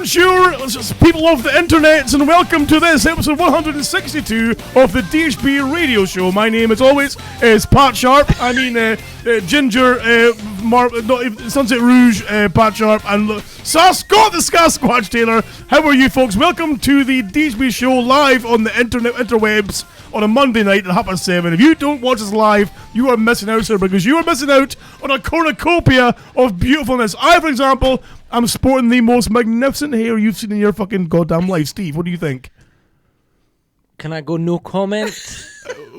Bonjour, people of the internet, and welcome to this episode 162 of the DHB radio show. My name, as always, is Pat Sharp. Ginger, Sunset Rouge, Pat Sharp, and Scott the Sasquatch Taylor. How are you, folks? Welcome to the DHB show live on the interwebs on a Monday night at 7:30. If you don't watch us live, you are missing out, sir, because you are missing out on a cornucopia of beautifulness. I, for example, I'm sporting the most magnificent hair you've seen in your fucking goddamn life. Steve, what do you think? Can I go no comment?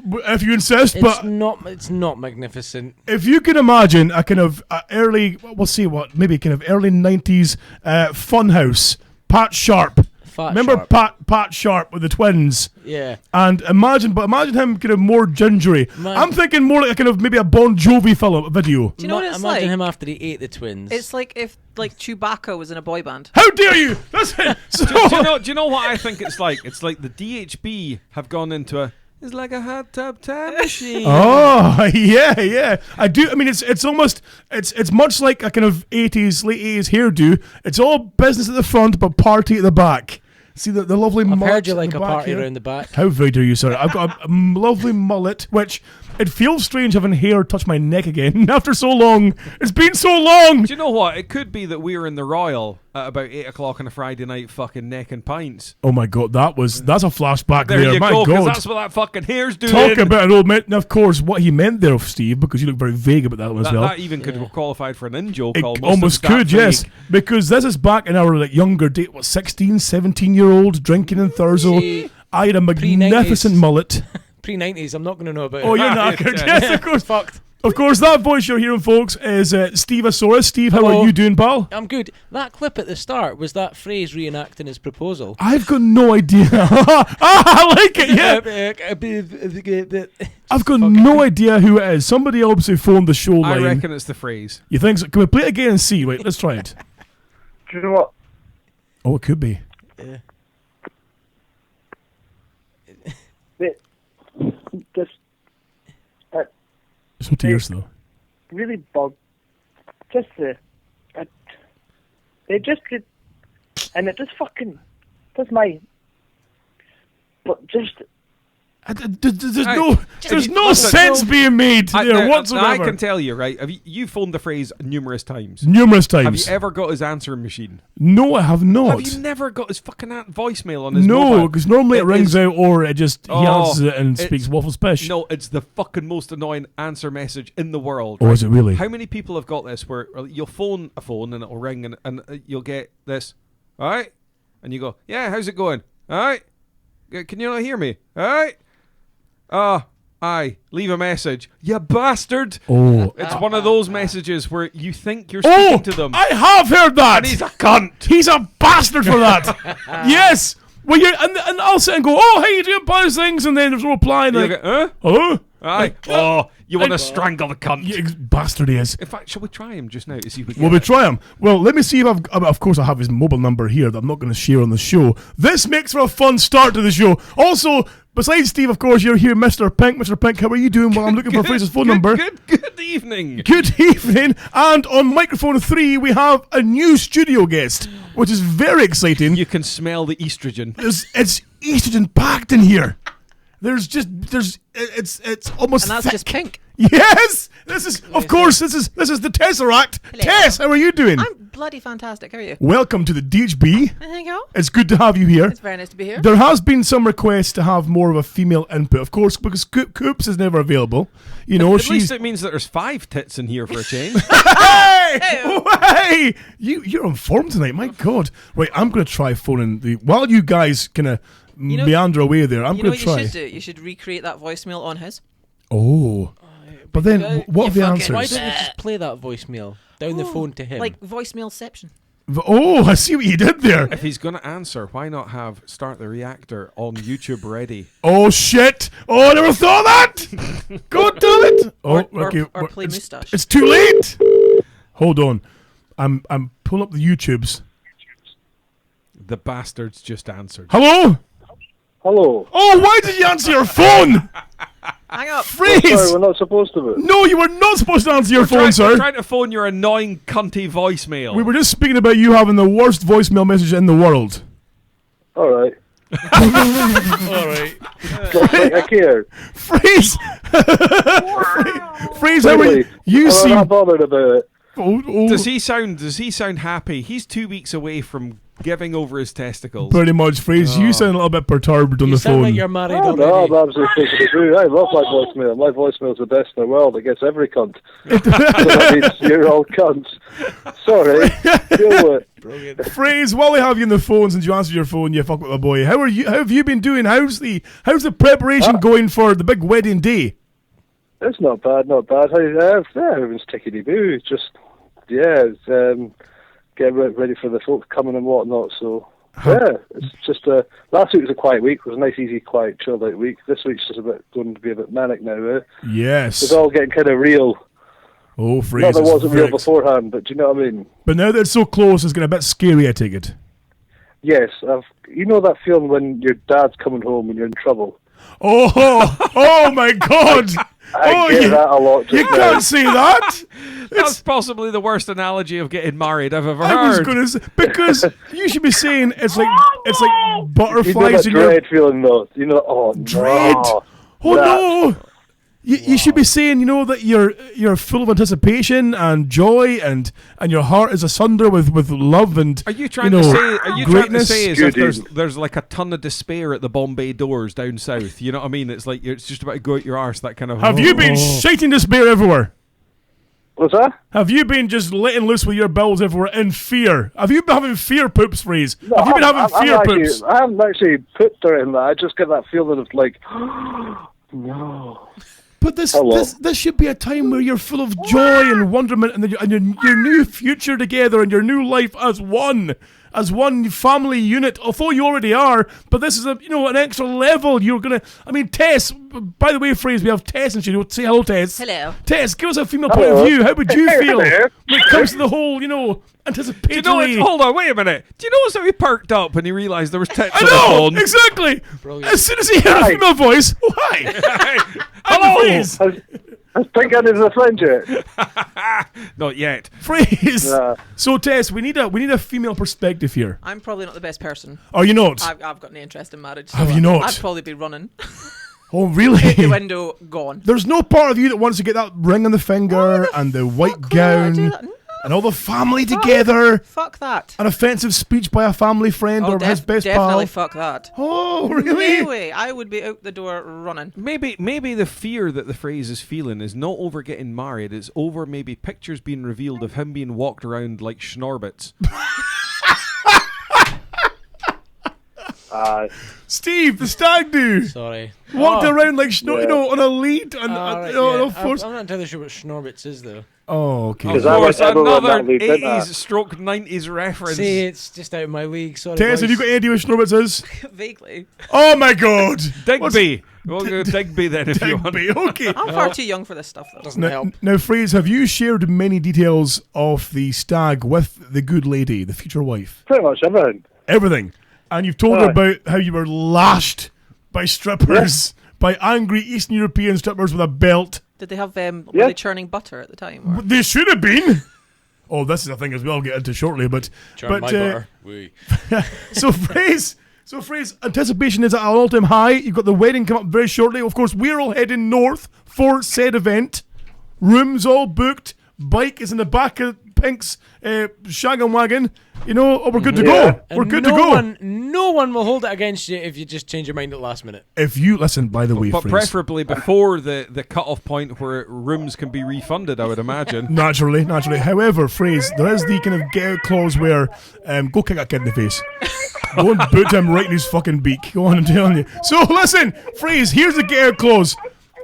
If you insist, but it's not magnificent. If you can imagine a kind of early 90s funhouse, Pat Sharp. Remember Sharp. Pat Sharp with the twins? Yeah. And imagine him kind of more gingery. I'm thinking more like a kind of maybe a Bon Jovi video. Do you know what it's imagine like? him after he ate the twins. It's like if Chewbacca was in a boy band. How dare you? Listen. Do you know what I think it's like? It's like the DHB have gone into it's like a hot tub time machine. Oh, yeah. I do. I mean, it's almost, it's much like a kind of late 80s hairdo. It's all business at the front, but party at the back. See the lovely mullet. I've heard you like a party here around the back. How very dare you, sir? I've got a lovely mullet, which it feels strange having hair touch my neck again after so long. It's been so long. Do you know what? It could be that we were in the Royal at about 8 o'clock on a Friday night, fucking neck and pints. Oh my god, that's a flashback there. There you my go, because god. that's what that fucking hair's doing. Talk about an old man. Now, of course, what he meant there, Steve, because you look very vague about that one as well. That even could have qualified for an in-joke. It almost could, yes. Because this is back in our younger day, 16, 17-year-old drinking in Thurso. I had a magnificent mullet. Pre-90s, I'm not going to know about it. Oh, you're knackered. Yes, of course. Fucked. Of course, that voice you're hearing, folks, is Steveosaurus. Steve, how are you doing, pal? I'm good. That clip at the start, was that phrase reenacting his proposal? I've got no idea. I like it, yeah. I've got no idea who it is. Somebody obviously phoned the show line. I reckon it's the phrase. You think so? Can we play it again and see? Wait, let's try it. Do you know what? Oh, it could be. Yeah. Some tears, though. Really bug. Just they just did, and it just fucking does my. But just. There's no sense being made there whatsoever. I can tell you, right? You phoned the phrase numerous times. Numerous times. Have you ever got his answering machine? No, I have not. Have you never got his fucking voicemail on his mobile? No, because normally it rings out or it just he answers it and speaks waffles pish. No, it's the fucking most annoying answer message in the world. Oh, right? is it really? How many people have got this where you'll phone a phone and it'll ring and you'll get this, all right? And you go, yeah, how's it going? All right? Can you not hear me? All right? Aye, leave a message. You bastard! Oh. It's one of those messages where you think you're speaking to them. I have heard that! And he's a cunt! He's a bastard for that! Yes! Well, and I'll sit and go, oh, hey, you doing those things? And then there's no reply. And Huh? Aye. You want to strangle the cunt. Yeah, bastard he is. In fact, shall we try him just now to see if we Will we try him? Well, let me see if of course I have his mobile number here that I'm not going to share on the show. This makes for a fun start to the show. Also, besides Steve, of course, you're here, Mr. Pink. Mr. Pink, how are you doing? Well, I'm looking for Fraser's phone number. Good evening. Good evening. And on microphone 3, we have a new studio guest, which is very exciting. You can smell the estrogen. It's estrogen packed in here. It's almost and that's thick. just pink. Yes, this is the Tesseract. Hello. Tess, how are you doing? I'm bloody fantastic. How are you? Welcome to the DHB. There you go. It's good to have you here. It's very nice to be here. There has been some requests to have more of a female input, of course, because Coops is never available. You know, At least it means that there's 5 tits in here for a change. Hey! You're on form tonight, my God. Right, I'm going to try phoning while you guys kind of meander away there. I'm going to try. You should do? You should recreate that voicemail on his. Oh. But then, what are the answers? Why don't you just play that voicemail down the phone to him? Like voicemailception. Oh, I see what you did there. If he's going to answer, why not have Start the Reactor on YouTube ready? Oh, shit. Oh, I never thought that. God damn it. Oh, okay. Or play Moustache. It's too late. Hold on. I'm pulling up the YouTubes. The bastards just answered. Hello? Hello. Oh, why did you answer your phone? Hang up. Phrase! Sorry, we're not supposed to. No, you were not supposed to answer your phone, sir. We're trying to phone your annoying cunty voicemail. We were just speaking about you having the worst voicemail message in the world. All right. All right. I care. Phrase! Phrase, how are you? You I'm seem... not bothered about it. Oh, Does he sound happy? He's 2 weeks away from giving over his testicles. pretty much, Phrase. You sound a little bit perturbed on You the sound phone. like you're married Oh, no, already. I'm absolutely taking it through. I love my voicemail. My voicemail's the best in the world. It gets every cunt. So that means you're all cunts. Sorry. Deal with it. Brilliant. Phrase, while we have you on the phone, since you answered your phone, you fuck with my boy. How have you been doing? How's the preparation going for the big wedding day? It's not bad, not bad. Everyone's tickety-boo. Just, it's, getting ready for the folks coming and whatnot, so... Yeah, it's just last week was a quiet week. It was a nice, easy, quiet, chilled out week. This week's just going to be a bit manic now. Yes. It's all getting kind of real. Oh, Phrase. Not that it it's wasn't real vexed. beforehand, but do you know what I mean? But now that it's so close, it's getting a bit scary, I take it. Yes, you know that feeling when your dad's coming home and you're in trouble. Oh my God! I get that a lot. You Just now. can't say that. That's possibly the worst analogy of getting married I've ever I was heard. going to say, because you should be saying it's like You know butterflies that in your dread feeling though. You know, oh dread. no. Oh That- no! You should be saying, you know, that you're full of anticipation and joy, and your heart is asunder with love and Are you trying know, to say? Are you greatness? trying to say as if Good there's like a ton of despair at the Bombay doors down south? You know what I mean? It's like it's just about to go out your arse. That kind of. Have you been shiting despair everywhere? What's that? Have you been just letting loose with your bowels everywhere in fear? Have you been having fear poops, Phrase? No, Have you been having fear actually, poops? I haven't actually pooped or anything. I just get that feeling of like, no. But Hello. this should be a time where you're full of joy and wonderment, and your new future together, and your new life as one family unit. Although you already are, but this is an extra level. You're gonna. I mean, Tess. By the way, Phrase, we have Tess and she. Say hello, Tess. Hello. Tess, give us a female point of Hello. view. How would you feel Hello. when it comes to the whole, anticipatory? Do you know what? Hold on, wait a minute. Do you notice how he perked up when he realised there was tits I on the know phone? exactly. Brilliant. As soon as he heard a Hi. female voice, oh hi. Hello. Has Pink had his friend yet? Not yet. Phrase. Yeah. So Tess, we need a female perspective here. I'm probably not the best person. Are you not? I've got no interest in marriage. So Have you not? I'd probably be running. Oh really? The window gone. There's no part of you that wants to get that ring on the finger and the white Fuck would I do gown that? No, and all the family together. fuck that. An offensive speech by a family friend or his best definitely pal. fuck that. Oh really? No way. I would be out the door running. Maybe the fear that the phrase is feeling is not over getting married. It's over maybe pictures being revealed of him being walked around like Schnorbits. Steve, the stag do. Sorry. Walked Oh. around like on a lead and Right, of yeah. course. I'm not entirely sure what Schnorbits is though. Oh, okay. Of Because I course, remember when another that lead did that. 80s stroke 90s reference. See, it's just out of my league. Sorry. Tess, boys. have you got any idea what Schnorbits is? Vaguely. Oh my god. Digby. We'll go Digby then if you want. Digby, okay. I'm far too young for this stuff though. Doesn't help. Now, Phrase, have you shared many details of the stag with the good lady, the future wife? Pretty much everything. Everything. And you've told her Aye. about how you were lashed by strippers, by angry Eastern European strippers with a belt. Did they have were Yeah. they churning butter at the time? Or? They should have been. Oh, this is a thing as well. I'll get into shortly, but Churn my butter. We. so Phrase, anticipation is at an all-time high. You've got the wedding come up very shortly. Of course, we're all heading north for said event. Rooms all booked. Bike is in the back of Pink's shaggin' wagon. We're good to Yeah. go. We're And good no to go. No one will hold it against you if you just change your mind at the last minute. If you listen, by the way, But Phrase, preferably before the cut-off point where rooms can be refunded, I would imagine. naturally. However, Phrase, there is the kind of get out clause where go kick that kid in the face. Go and boot him right in his fucking beak. Go on, I'm telling you. So listen, Phrase, here's the get out clause.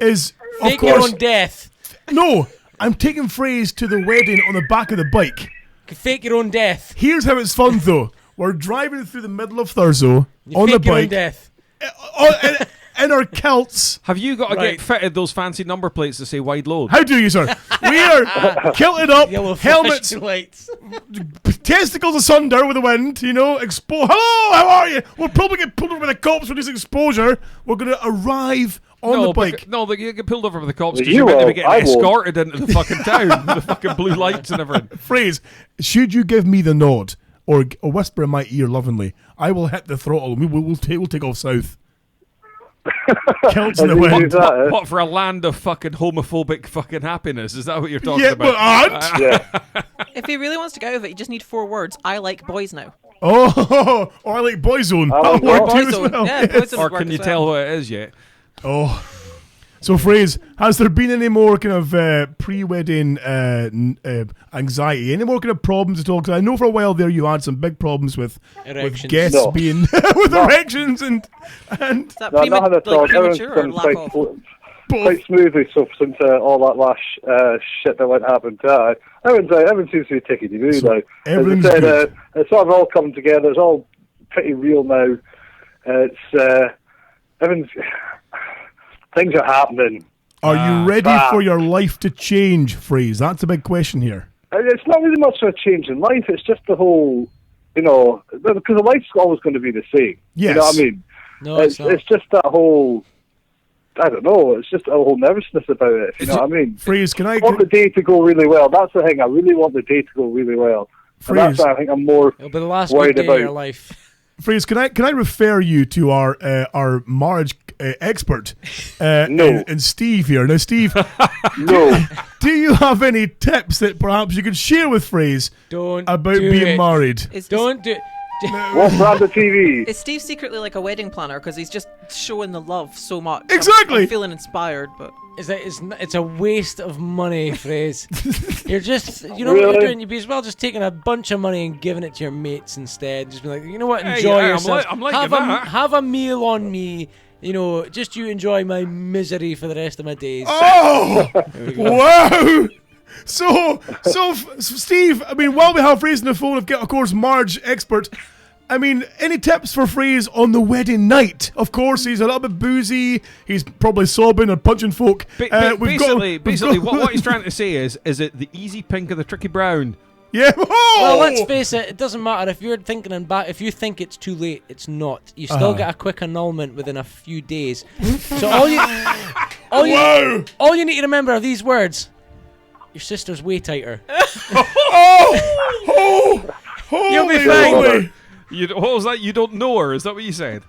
Is of Fake your course own death. no. I'm taking Phrase to the wedding on the back of the bike. Fake your own death. Here's how it's fun though. We're driving through the middle of Thurso You on the fake your own bike. death. Oh, our kilts. Have you got to Right. get fitted those fancy number plates that say wide load? How do you, sir? We are kilted up, Yellow helmets, lights. testicles asunder with the wind, Hello, how are you? We'll probably get pulled over by the cops for this exposure. We're going to arrive on the bike. They get pulled over by the cops because You you're meant to be will, getting I won't. escorted into the fucking town with the fucking blue lights and everything. Phrase, should you give me the nod or whisper in my ear lovingly, I will hit the throttle and we'll take off south. Kilts in the And you wind. use that, eh? What, for a land of fucking homophobic fucking happiness? Is that what you're talking Yeah, about? but aren't. Yeah. If he really wants to get out of it, you just need 4 words. I like boys now. Oh, or I like Boyzone. I like That worked what? too as Boyzone. well. Yeah, Boyzone Or would work can you as tell well. what it is yet? Oh. So, Phrase, has there been any more kind of pre-wedding anxiety? Any more kind of problems at all? Because I know for a while there you had some big problems with Erections. guests No. being with erections and Is that No, nothing at all. Everyone's premature or been lack quite, of? quite smoothly so since all that last shit that went happened. Everyone seems to be taking the move So now. everything's As I said, good. it's sort of all come together. It's all pretty real now. It's everyone's things are happening. Are you ready Ah. for your life to change, Phrase? That's a big question here. It's not really much of a change in life. It's just the whole, because the life's always going to be the same. Yes. You know what I mean? No, it's not. It's just that whole, I don't know, it's just a whole nervousness about it, if you know what I mean. Phrase, can I... I want the day to go really well. That's the thing. I really want the day to go really well. And Phrase. that's why I think I'm more It'll be the last worried good day of about. your life. Phrase, can I refer you to our marriage expert, No. and Steve here. Now, Steve, No. do you have any tips that perhaps you could share with Phrase Don't about do being it. married? Don't do it. What brand of TV? Is Steve secretly like a wedding planner because he's just showing the love so much? Exactly. I'm feeling inspired, but It's a waste of money, Phrase. You're just, you know what Really? you're doing? You'd be as well just taking a bunch of money and giving it to your mates instead. Just be like, you know what, Hey, enjoy yeah, yourself. I'm liking have that. have a meal on me. Just you enjoy my misery for the rest of my days. Oh, wow! So, Steve, I mean, while we have Phrase on the phone, of course, Marge expert. I mean, any tips for Phrase on the wedding night? Of course, he's a little bit boozy. He's probably sobbing or punching folk. Basically, what he's trying to say is it the easy pink or the tricky brown? Yeah. Oh! Well, let's face it. It doesn't matter if you're thinking and back. If you think it's too late, it's not. You still get a quick annulment within a few days. So all you need to remember are these words. Your sister's way tighter. You'll be fine. What was that? You don't know her? Is that what you said?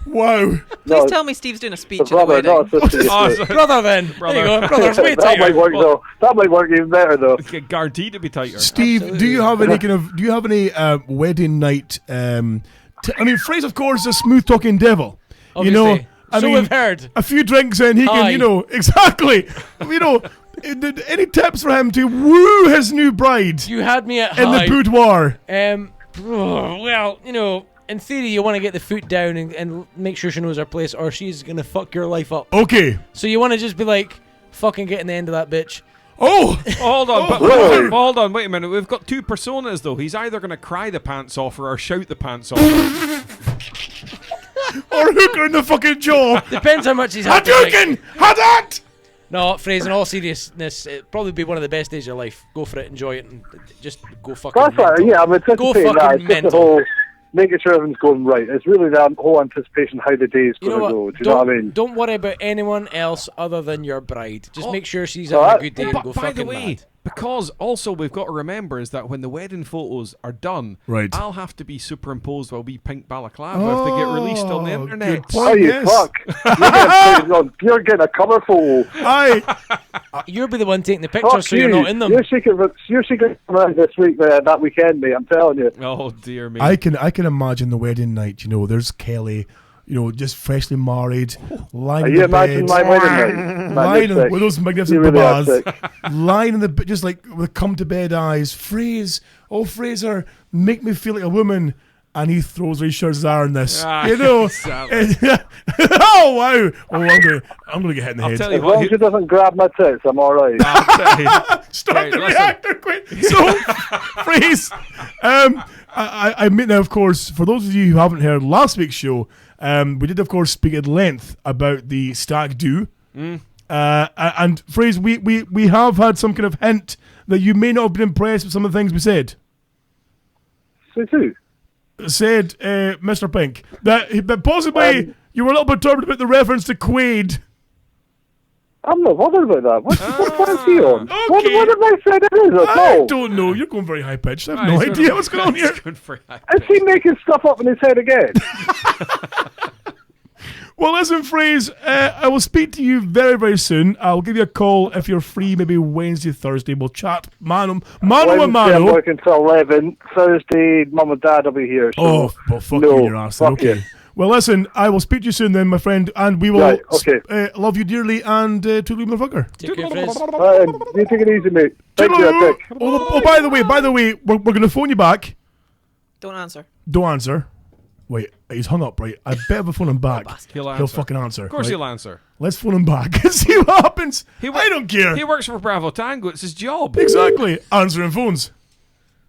Wow. please tell me Steve's doing a speech at the Brother, wedding. not a sister. you Oh, say. sorry. Brother, then. Brother. There you go. Brother's way That might tighter. work though. That might work even better though. Guaranteed to be tighter. Steve, do you have any wedding night? I mean, Phrase, of course, is a smooth talking devil. Obviously. I So mean, we've heard. a few drinks in, he Aye. can, exactly. Any tips for him to woo his new bride You had me at in the high. boudoir? Well, in theory, you want to get the foot down and make sure she knows her place, or she's going to fuck your life up. Okay. So you want to just be like, fucking get in the end of that bitch. Oh, Hold on, but really? hold on, wait a minute. We've got two personas though. He's either going to cry the pants off or shout the pants off. or hook her in the fucking jaw. Depends how much he's had. to drink. Hadouken! Hadat! No, Phrase, in all seriousness, it'd probably be one of the best days of your life. Go for it, enjoy it, and just go fucking That's right. mental. Yeah, I'm anticipating fucking that. It's just mental. the whole making sure everything's going right. It's really that whole anticipation how the day's You going know to what? go. Do you know what I mean? Don't worry about anyone else other than your bride. Just Oh. make sure she's Oh, having a that- good day and But go by fucking the way, mad. because also we've got to remember is that when the wedding photos are done, Right. I'll have to be superimposed with a wee pink balaclava if they get released on the Oh, internet. good Oh, point, you yes. fuck! You're getting a cover photo. Aye. You'll be the one taking the pictures, Fuck so you. you're not in them. You're secret around this week, that weekend, mate. I'm telling you. Oh dear me. I can imagine the wedding night. There's Kelly, just freshly married, lying Are in you the imagine bed, my wedding night? Man, lying you're sick. with those You magnificent really are babas, sick. lying in the bed, just like with come to bed eyes. Fraser, make me feel like a woman. And he throws his this. Ah, Oh wow! Oh, I'm gonna get hit in the I'll head. tell you As long what. as she doesn't grab my tits, I'm all right. I'll tell you. Start Right, the listen. reactor quick. So, Phrase, I admit now, of course, for those of you who haven't heard last week's show, we did, of course, speak at length about the stag do. And Fraser, we have had some kind of hint that you may not have been impressed with some of the things we said. Says who? Said Mr. Pink. That possibly you were a little bit perturbed about the reference to Quaid. I'm not bothered about that. What is he on? Okay. What have I said it is at I all? don't know. You're going very high pitched. I have no idea what's going on here. Is he making stuff up in his head again? Well, listen, Fraser, I will speak to you very, very soon. I'll give you a call if you're free, maybe Wednesday, Thursday. We'll chat mano a Wednesday, I'm mano. working till 11. Thursday, Mum and Dad will be here. So Oh, well, fuck you in your arse. fuck Okay. you. Well, listen, I will speak to you soon then, my friend, and we will Right, okay. love you dearly and toodly motherfucker. Take care, Frizz. You take it easy, mate. Thank you, Toodaloo. Dick. Oh, by the way, we're going to phone you back. Don't answer. Don't answer. Wait, he's hung up, right? I better phone him back. He'll He'll answer. fucking answer. Of course right? he'll answer. Let's phone him back and see what happens. I don't care. He works for Bravo Tango. It's his job. Exactly. Answering phones.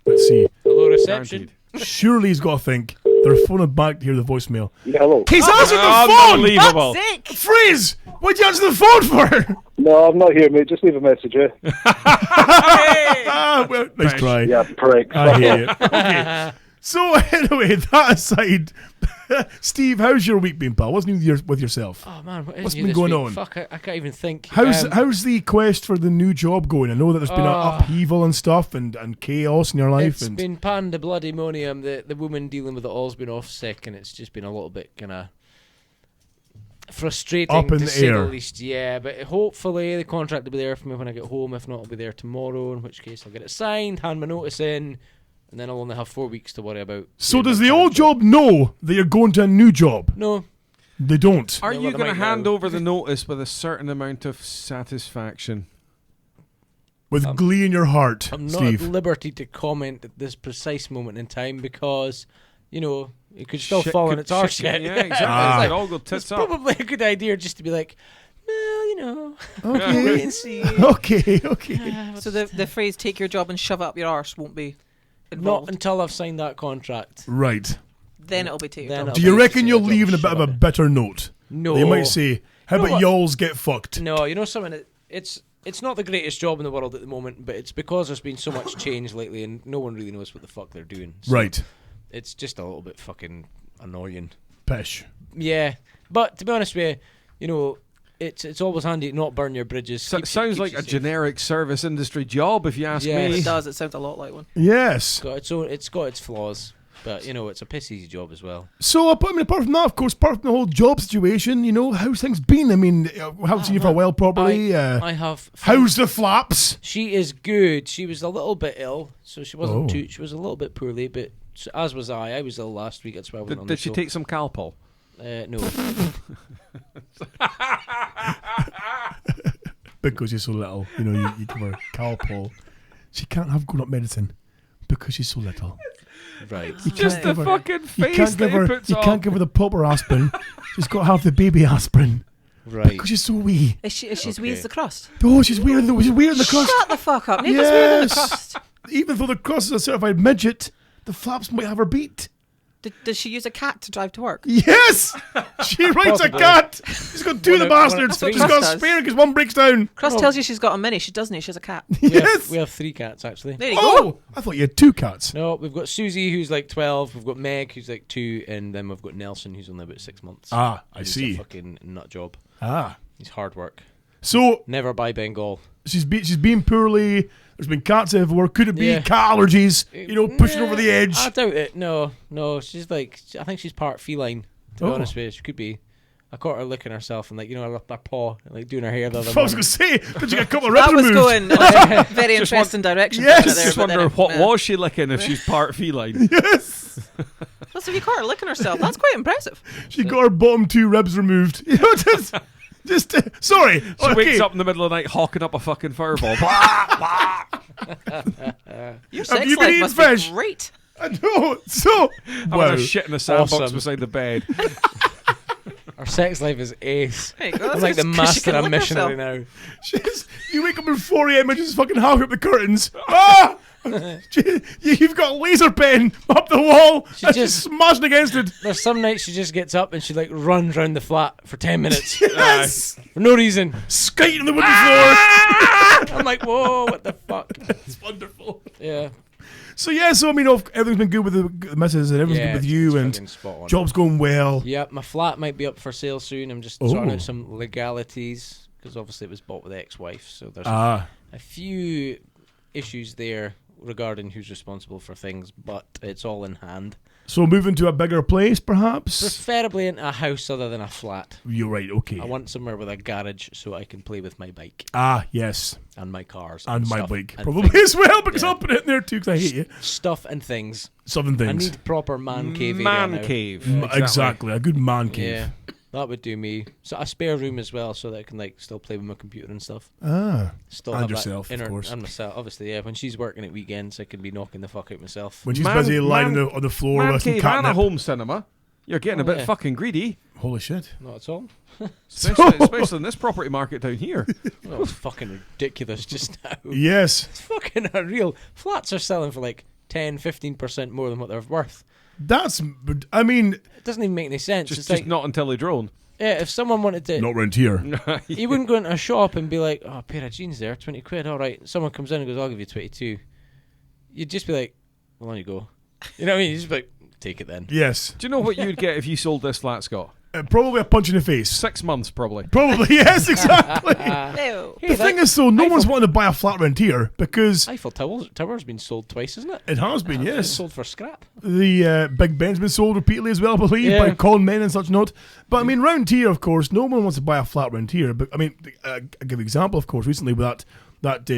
Let's see. Hello, reception. Surely he's got to think they're phoning back to hear the voicemail. Yeah, hello. He's answered the phone! Unbelievable. Fuck's sake! Freeze! What'd you answer the phone for? No, I'm not here, mate. Just leave a message, eh? Ah, well, nice try. Yeah, prick. I hate it. Okay. So anyway, that aside, Steve, how's your week been, pal? What's new with yourself? Oh man, what is What's new been this going week? on? Fuck, I can't even think. How's the quest for the new job going? I know that there's been an upheaval and stuff and chaos in your life. It's been pandemonium. The woman dealing with it all's been off sick, and it's just been a little bit kind of frustrating Up in to the say air. the least. Yeah, but hopefully the contract will be there for me when I get home. If not, it'll be there tomorrow. In which case, I'll get it signed, hand my notice in, and then I'll only have 4 weeks to worry about. So doing does my the current old job know that you're going to a new job? No. They don't. Are No, you well, they going to might hand now. over the notice with a certain amount of satisfaction? With glee in your heart, I'm not Steve. at liberty to comment at this precise moment in time because, you know, it could still Shit fall could- in its arse shit yet. could- Yeah, exactly. Ah. It all go tits It's up. probably a good idea just to be like, well, you know, Okay. wait and see. Okay. So the phrase "take your job and shove it up your arse" won't be Not involved. until I've signed that contract. Right. Then it'll be take your Then job. it'll Do you be reckon take you'll your leave job in a and bit of a shove it. better note? No. They might say, how You know about what? y'alls get fucked? No, you know something? It's not the greatest job in the world at the moment, but it's because there's been so much change lately and no one really knows what the fuck they're doing. So Right. It's just a little bit fucking annoying. Pish. Yeah. But to be honest with you know, it's always handy to not burn your bridges. Sounds like a generic service industry job, if you ask Yes. me. It does. It sounds a lot like one. Yes. It's got its flaws, but you know, it's a piss easy job as well. So, apart from that, of course, apart from the whole job situation, you know, how's things been? I mean, we haven't seen you for a while, probably. I have. How's the flaps? She is good. She was a little bit ill, so she wasn't Oh. too. She was a little bit poorly, but as was I. I was ill last week. That's why I wasn't on Did the she show. take some Calpol? No. Because she's so little. You know, you give her Calpol. She can't have grown-up medicine because she's so little. Right. You Just the can't give her- fucking You face can't that give he her. puts You on. can't give her the proper aspirin. She's got to have the baby aspirin Right. because she's so wee. Is she's wee Okay. as the crust? Oh, she's weird. She's weird in the crust. Shut the fuck up. Neighbour's weird in the Yes. crust. Even though the crust is a certified midget, the flaps might have her beat. Does she use a cat to drive to work? Yes, she rides a Possibly. cat. She's got two of the One of- bastards. one of She's got a three. spare because one breaks down. Crust tells you she's got a mini. She doesn't. She has a cat. Yes. We have 3 cats actually. There you go. Oh, I thought you had 2 cats. No, we've got Susie who's like 12. We've got Meg who's like 2, and then we've got Nelson who's only about 6 months. Ah, I He's see. A fucking nut job. Ah, He's hard work. so Never buy Bengal. she's been poorly. There's been cats everywhere. Could it be Yeah. cat allergies? You know, pushing over the edge. I doubt it. No. She's like, I think she's part feline. To be Oh. honest with you, she could be. I caught her licking herself and like, you know, her paw, like doing her hair the other I was morning. going to say, did you get a couple of ribs That was removed? going in a very interesting direction. Yes. wasn't it, there, Just but then wonder it- what yeah. was she licking if she's part feline. Yes. Plus, if you caught her licking herself, that's quite impressive. She got her bottom 2 ribs removed. You know, just sorry. She wakes up in the middle of the night hawking up a fucking fireball. Your Have sex you been life eating must fish? be great. I know. So, Having wow. a shit in the sandbox Awesome. beside the bed. Her sex life is ace. There you go. I'm That's like the just 'cause she master can of lick missionary herself. now. You wake up in 4 a.m. and just fucking half up the curtains. Ah! You've got a laser pen up the wall. She and just- she's smashing against it. There's some nights she just gets up and she like runs around the flat for 10 minutes Yes. for no reason. Skating on the wooden floor. I'm like, whoa, what the fuck? It's wonderful. Yeah. So I mean, everything's been good with the missus and everything's Yeah, good with you, it's and fucking spot on. job's going well. Yeah, my flat might be up for sale soon. I'm just sorting Oh. out some legalities because obviously it was bought with the ex-wife, so there's Ah, a few issues there regarding who's responsible for things, but it's all in hand. so moving to a bigger place, perhaps. Preferably in a house other than a flat. You're right. Okay. I want somewhere with a garage so I can play with my bike Ah, yes, and my cars and my stuff bike and probably things. as well because Yeah. I'll put it in there too because I hate you. Stuff and things. Southern I things. need proper man cave area Man now. cave. Exactly. A good man cave. Yeah, that would do me. So a spare room as well, so that I can like still play with my computer and stuff. Ah, Still And have that yourself, of course. And myself, obviously. Yeah, when she's working at weekends, I can be knocking the fuck out myself. when she's busy lying on the floor Man with some cave and a catnip. home cinema. You're getting a Oh, bit yeah. fucking greedy, Holy shit. Not at all. especially in this property market down here. Oh, it's fucking ridiculous just now. Yes, It's fucking unreal. Flats are selling for like 10-15% more than what they're worth. that's. I mean, It doesn't even make any sense. Just It's like, not until they drone. yeah, if someone wanted to, not round here. you wouldn't go into a shop and be like, "Oh, a pair of jeans there, 20 quid. All right." Someone comes in and goes, "I'll give you 22." You'd just be like, "Well, on you go." You know what I mean? You'd just be like, "Take it then." Yes, Do you know what you'd get if you sold this flat, Scott? probably a punch in the face. 6 months, probably. Probably yes, exactly. Ew. Hey, The thing is, though, no one's wanting to buy a flat round here because Eiffel Tower's been sold twice, isn't it? it has been, It's yes. sold for scrap. The Big Ben's been sold repeatedly as well, I believe, Yeah. by con men and such not. But I mean, round here, of course, no one wants to buy a flat round here. But I mean, I'll give you an example, of course, recently with that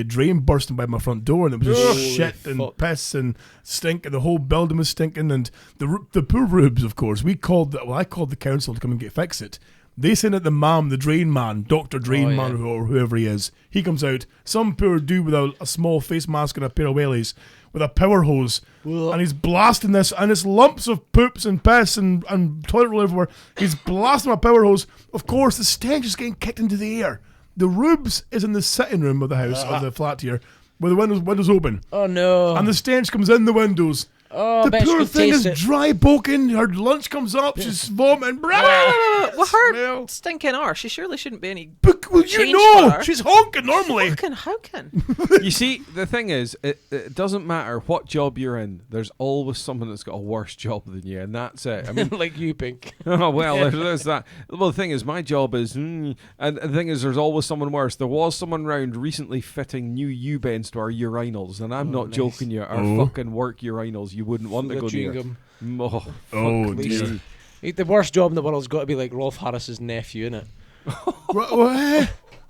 drain bursting by my front door, and it was just Holy shit and fuck. piss and stink, and the whole building was stinking, and the poor rubes, of course. I called the council to come and fix it. They sent out the drain man, Dr. Drain Oh, Man, yeah. or whoever he is. He comes out, some poor dude with a small face mask and a pair of wellies, with a power hose, and he's blasting this, and it's lumps of poops and piss and toilet roll everywhere. He's blasting a power hose. Of course, the stench is getting kicked into the air. The rubes is in the sitting room of the house, of the flat here, with the windows open. Oh no! And the stench comes in the windows. Oh, I The bet she poor could thing is taste it. dry poking. Her lunch comes up. She's vomiting. Well, her Smell. stinking arse, she surely shouldn't be any But well, you Change know, for her. she's honking normally. fucking howkin'. You see, the thing is, it doesn't matter what job you're in. There's always someone that's got a worse job than you, and that's it. I mean, like you, Pink. oh well, there's that. Well, the thing is, my job is, and the thing is, there's always someone worse. There was someone round recently fitting new U-bends to our urinals, and I'm not nice. joking you. Our Oh. fucking work urinals, you wouldn't want to The go chewing near. gum. Oh, Oh, fuck dear. me. The worst job in the world's got to be like Rolf Harris's nephew, innit?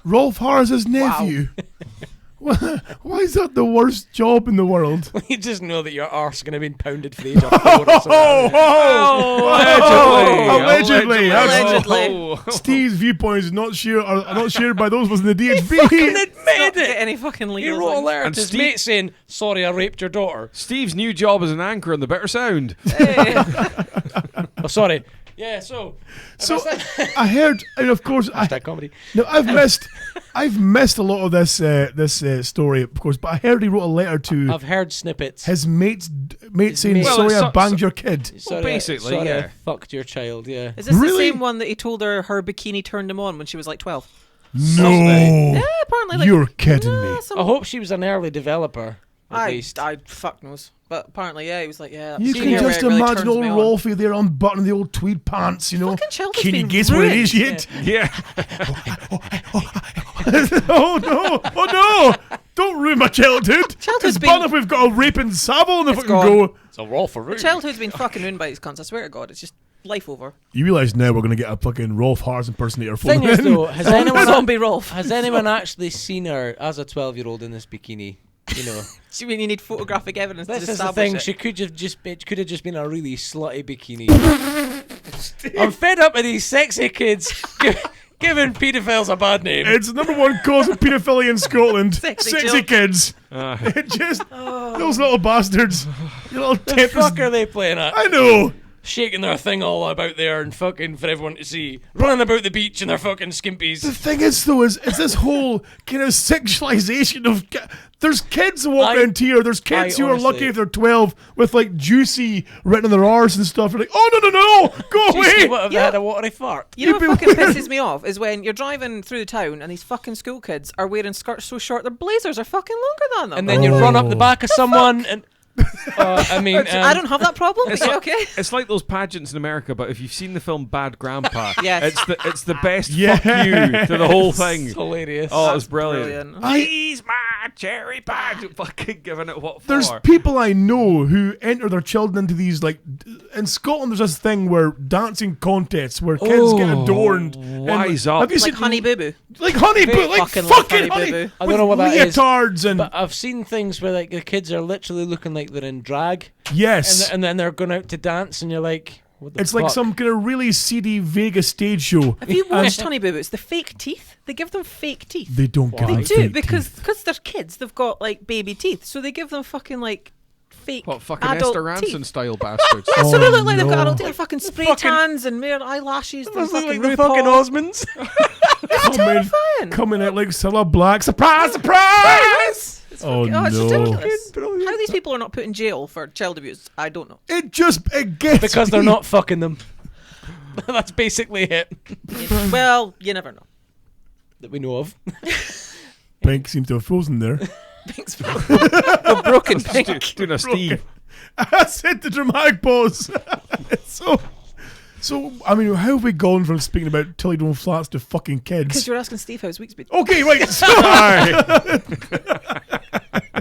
Rolf Harris's nephew. Why is that the worst job in the world? You just know that your arse is going to be pounded for the age of 4 or something. Allegedly. Allegedly. Oh. Steve's viewpoint is not shared by those of us in the DHB. Fucking Not admitted get it! any fucking He legal wrote a things. letter And to his Steve- mate saying, "Sorry, I raped your daughter." Steve's new job as an anchor on the Better Sound. Hey. Oh, sorry. Yeah, so I heard, and of course, that comedy. no, I've missed a lot of this story, of course. But I heard he wrote a letter to I've heard snippets. his mate saying, mate. "Sorry, Well, I banged your kid." Sorry, basically, sorry, I yeah. fucked your child. Yeah. Is this Really? the same one that he told her bikini turned him on when she was like 12? No, Yeah, apparently. Like, you're kidding me. some- I hope she was an early developer. At least. I fuck knows. But apparently, yeah, he was like, yeah. You see can here where just it really imagine turns old me on. Rolfie there unbuttoning the old tweed pants, you know. Fucking childhood's Can you been guess what it ruined. is yet? Yeah. Oh no! Don't ruin my childhood. Childhood's It's been- bad if we've got a raping Savile in the It's fucking gone. go. It's a roll for root. Childhood's been fucking ruined by these cunts. I swear to God, it's just life over. You realise now we're going to get a fucking Rolf Harris impersonator Thing phoning is, in. though, has anyone Zombie Rolf. has anyone actually seen her as a 12-year-old in this bikini? You know, See, when you need photographic evidence to this is the establish thing. it. She could have just been a really slutty bikini. I'm fed up with these sexy kids giving paedophiles a bad name. It's the number one cause of paedophilia in Scotland. Sexy Sexy children. kids. It just those little bastards. You little The tempest. fuck are they playing at? I know. shaking their thing all about there and fucking for everyone to see, running about the beach in their fucking skimpies. The thing is, though, is this whole kind of sexualization of. There's kids who walk around here. There's kids who are lucky if they're 12 with like juicy written on their arse and stuff. They're like, oh no, go away. What if they had a watery fart? You know what fucking pisses me off is when you're driving through the town and these fucking school kids are wearing skirts so short their blazers are fucking longer than them. And then you run up the back of someone and. I mean, I don't have that problem. But okay. It's like those pageants in America, but if you've seen the film Bad Grandpa, yes. it's the best fuck you to the whole thing. It's hilarious. Oh, it's brilliant. He's my cherry pie. Fucking giving it what for. There's people I know who enter their children into these, like, in Scotland there's this thing where dancing contests where kids get adorned. Wise up. Have you Like seen Honey Boo Boo. Like Honey Boo, like fucking Honey Boo. I don't know what that is. Leotards and But I've seen things where like the kids are literally looking like they're in drag. yes. And then they're going out to dance and you're like, what the It's fuck? like some kind of really seedy Vegas stage show. Have you watched Honey Boo Boo? It's the fake teeth. They give them fake teeth. They don't give They them do fake because teeth. they're kids. They've got like baby teeth, so they give them fucking like fake What, fucking adult Esther Ranson teeth. style bastards. Yeah, so they look like they've got no. adult teeth. Fucking spray tans and mere eyelashes. Those and look fucking like the RuPaul. fucking Osmonds. Terrifying. Coming out like Cilla Black. Surprise, surprise! Oh, it's no. ridiculous. How these people are not put in jail for child abuse, I don't know. It gets Because they're me. not fucking them. That's basically it Well, you never know. that we know of. Pink seems to have frozen there. Pink's broken pink. Doing a Steve. I said the dramatic pause. So, I mean, how have we gone from speaking about Tillydome flats to fucking Because kids? you're asking Steve how his week's been. Okay, right. So,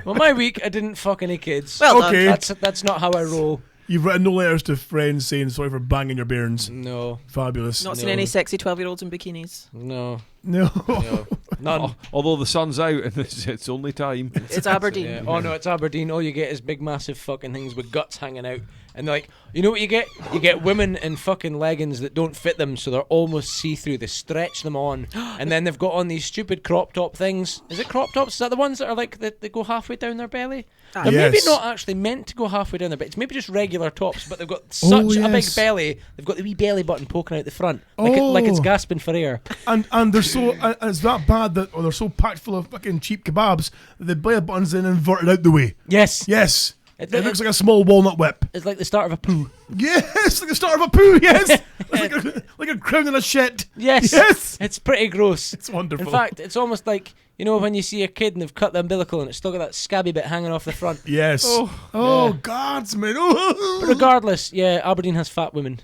Well, my week I didn't fuck any kids. Well okay. That's not how I roll. You've written no letters to friends saying sorry for banging your bairns. No, Fabulous. Not seen No. any sexy 12-year-olds in bikinis. no, No. no, none. Although the sun's out and it's only time. It's Aberdeen. Yeah. Oh no, it's Aberdeen. All you get is big, massive fucking things with guts hanging out. And like, you know what you get? You get women in fucking leggings that don't fit them, so they're almost see-through. They stretch them on, and then they've got on these stupid crop top things. Is it crop tops? Is that the ones that are like that they go halfway down their belly? They're maybe Yes. not actually meant to go halfway down their belly. It's maybe just regular tops, but they've got such a big yes. belly. They've got the wee belly button poking out the front, like it's gasping for air. And they're so it's that bad that they're so packed full of fucking cheap kebabs that the belly button's then inverted out the way. Yes, Yes. It looks like a small walnut whip. it's like the start of a poo. Yes, like the start of a poo. Yes, it's like a crown in a shit. Yes, Yes. it's pretty gross. It's wonderful. In fact, it's almost like, you know, when you see a kid and they've cut the umbilical and it's still got that scabby bit hanging off the front. Yes. Oh, Yeah. Guardsman. But Oh, regardless, yeah, Aberdeen has fat women,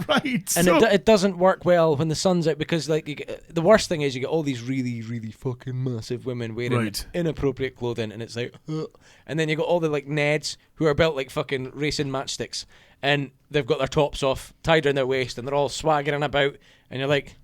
right. and So, it doesn't work well when the sun's out because, like, the worst thing is you get all these really, really fucking massive women wearing Right. inappropriate clothing, and it's like, ugh. And then you got all the like Neds who are built like fucking racing matchsticks, and they've got their tops off, tied around their waist, and they're all swaggering about, and you're like.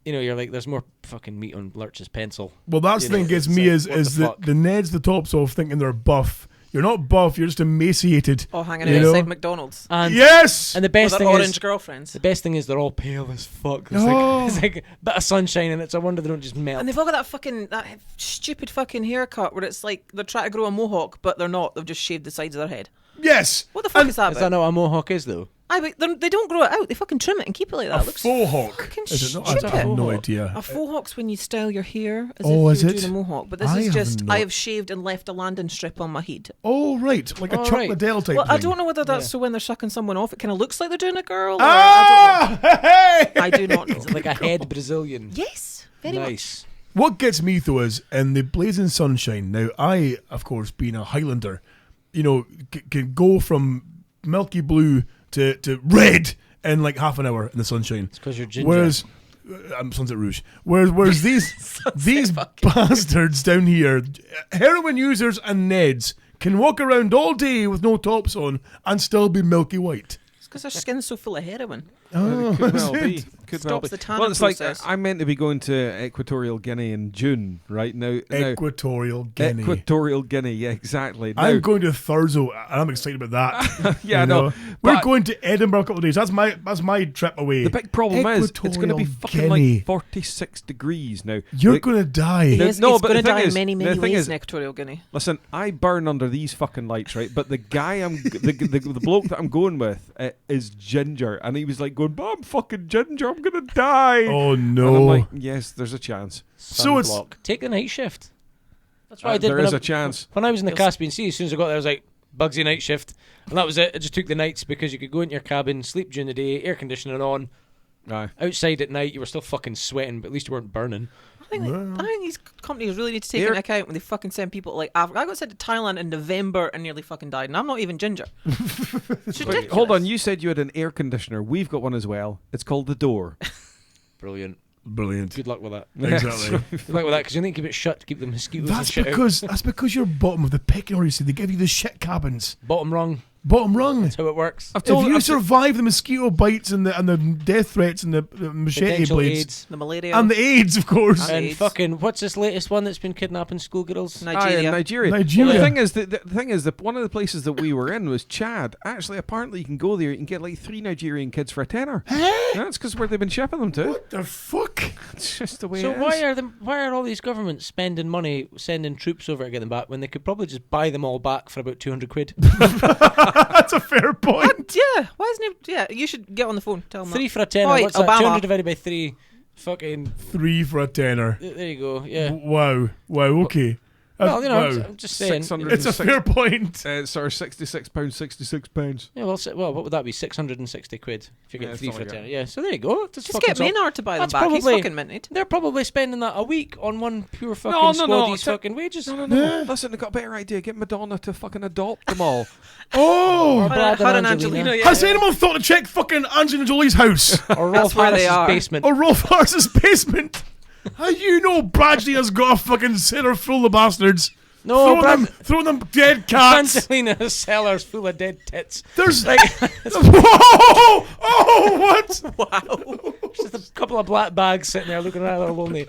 You know, you're like, there's more fucking meat on Lurch's pencil. well, that's You the thing know, gets it's me like, is what the that fuck? the Neds the tops off thinking they're buff. You're not buff. You're just emaciated. Oh, hanging You out know? outside McDonald's. And Yes. and the With best their thing orange is, girlfriends. the best thing is they're all pale as fuck. It's, Oh. like, it's like a bit of sunshine, and it's a wonder they don't just melt. And they've all got that stupid fucking haircut where it's like they're trying to grow a mohawk, but they're not. They've just shaved the sides of their head. Yes. What the fuck is that Is about? that not what a mohawk is, though? They don't grow it out. They fucking trim it and keep it like that. A It looks faux hawk. fucking Is it not? stupid. I have no Faux idea. A faux hawk's when you style your hair as Oh, if is you're it? doing a mohawk. But this I is just, have I not- have shaved and left a landing strip on my head. Oh, right. Like a Oh, Chuck right. Liddell type Well, I thing. don't know whether that's Yeah. so when they're sucking someone off, it kind of looks like they're doing a girl. Or I Ah! Hey! don't know. I do not know. Is it like a head Brazilian? Yes, very much. Nice. What gets me though is in the blazing sunshine. Now, I, of course, being a Highlander, you know, can go from milky blue to red in like half an hour in the sunshine. It's because you're ginger. Whereas I'm Sunset Rouge. Whereas these bastards down here, heroin users and Neds, can walk around all day with no tops on and still be milky white. It's because their skin's so full of heroin. Oh, Could is well it? be. Could Stops well be. the tannin Well, it's like process. I'm meant to be going to Equatorial Guinea in June, right now. Equatorial Guinea. Equatorial Guinea, yeah, exactly. Now, I'm going to Thurso, and I'm excited about that. yeah, I You know. know? We're But going to Edinburgh a couple of days. That's my trip away. the big problem is it's going to be Equatorial fucking Guinea. like 46 degrees now. You're Like, going to die. Yes, no, it's but going to the thing die in is- many, the many thing ways is- in Equatorial Guinea. Listen, I burn under these fucking lights, right? But the guy the bloke that I'm going with is ginger, and he was like going, "But I'm fucking ginger. I'm gonna die." Oh And I'm no. like, yes, there's a chance. So it's- Sunblock. Take the night shift. That's what I did. There when is I- a chance. When I was in the Yes. Caspian Sea, as soon as I got there, I was like, Bugsy night shift. And that was it. I just took the nights because you could go into your cabin, sleep during the day, air conditioning on. Aye. Outside at night, you were still fucking sweating, but at least you weren't burning. I think these companies really need to take Here- into account when they fucking send people like Africa. I got sent to Thailand in November and nearly fucking died, and I'm not even ginger. It's Wait, ridiculous. hold on, you said you had an air conditioner. We've got one as well. It's called the Door. Brilliant. Brilliant. Good luck with that. Exactly. Good luck with that, because you need to keep it shut to keep the mosquitoes and That's shit because you're bottom of the pecking order. You see, they give you the shit cabins, out. Bottom rung. bottom rung. That's how it works. I've If told you I've- survive the mosquito bites and the death threats and the machete Potential blades AIDS. The malaria. and the AIDS, of course. And And AIDS. fucking, what's this latest one that's been kidnapping schoolgirls? Nigeria. Nigeria. Nigeria. Well, the thing is that one of the places that we were in was Chad. Actually, apparently, you can go there. You can get like 3 Nigerian kids for a tenner. That's because where they've been shipping them to. What the fuck? It's just the way So it why is. why are all these governments spending money sending troops over to get them back when they could probably just buy them all back for about 200 quid? That's a fair point. Yeah, why isn't it? Yeah, you should get on the phone. Tell them 3 that. for a tenner. Oi, What's that? Obama. 200 divided by 3. Fucking. 3 for a tenner. There you go. Yeah. Wow. Okay. Well, you know, Wow. I'm just saying. 600. It's a fair point. Sorry, £66. Yeah, well, what would that be? 660 quid if you Yeah, get 3 for a something like tenner. Yeah, so there you go. That's Just fucking get soft. Maynard to buy them That's back. He's probably- fucking minted. They're probably spending that a week on one pure fucking no, squaddy's it's a- fucking wages. No. Listen, I got a better idea. Get Madonna to fucking adopt them all. Oh. Or Brad Her and and Angelina. Angelina, yeah. Has anyone thought to check fucking Angelina Jolie's house? Or Rolf where they Harris's are. basement. Or Rolf Harris's basement? How you know Bradley's got a fucking cellar full of bastards? No, Throwing them dead cats. Angelina's cellar's full of dead tits. There's Like, whoa! Oh, what? Wow. just a couple of black bags sitting there looking rather lonely.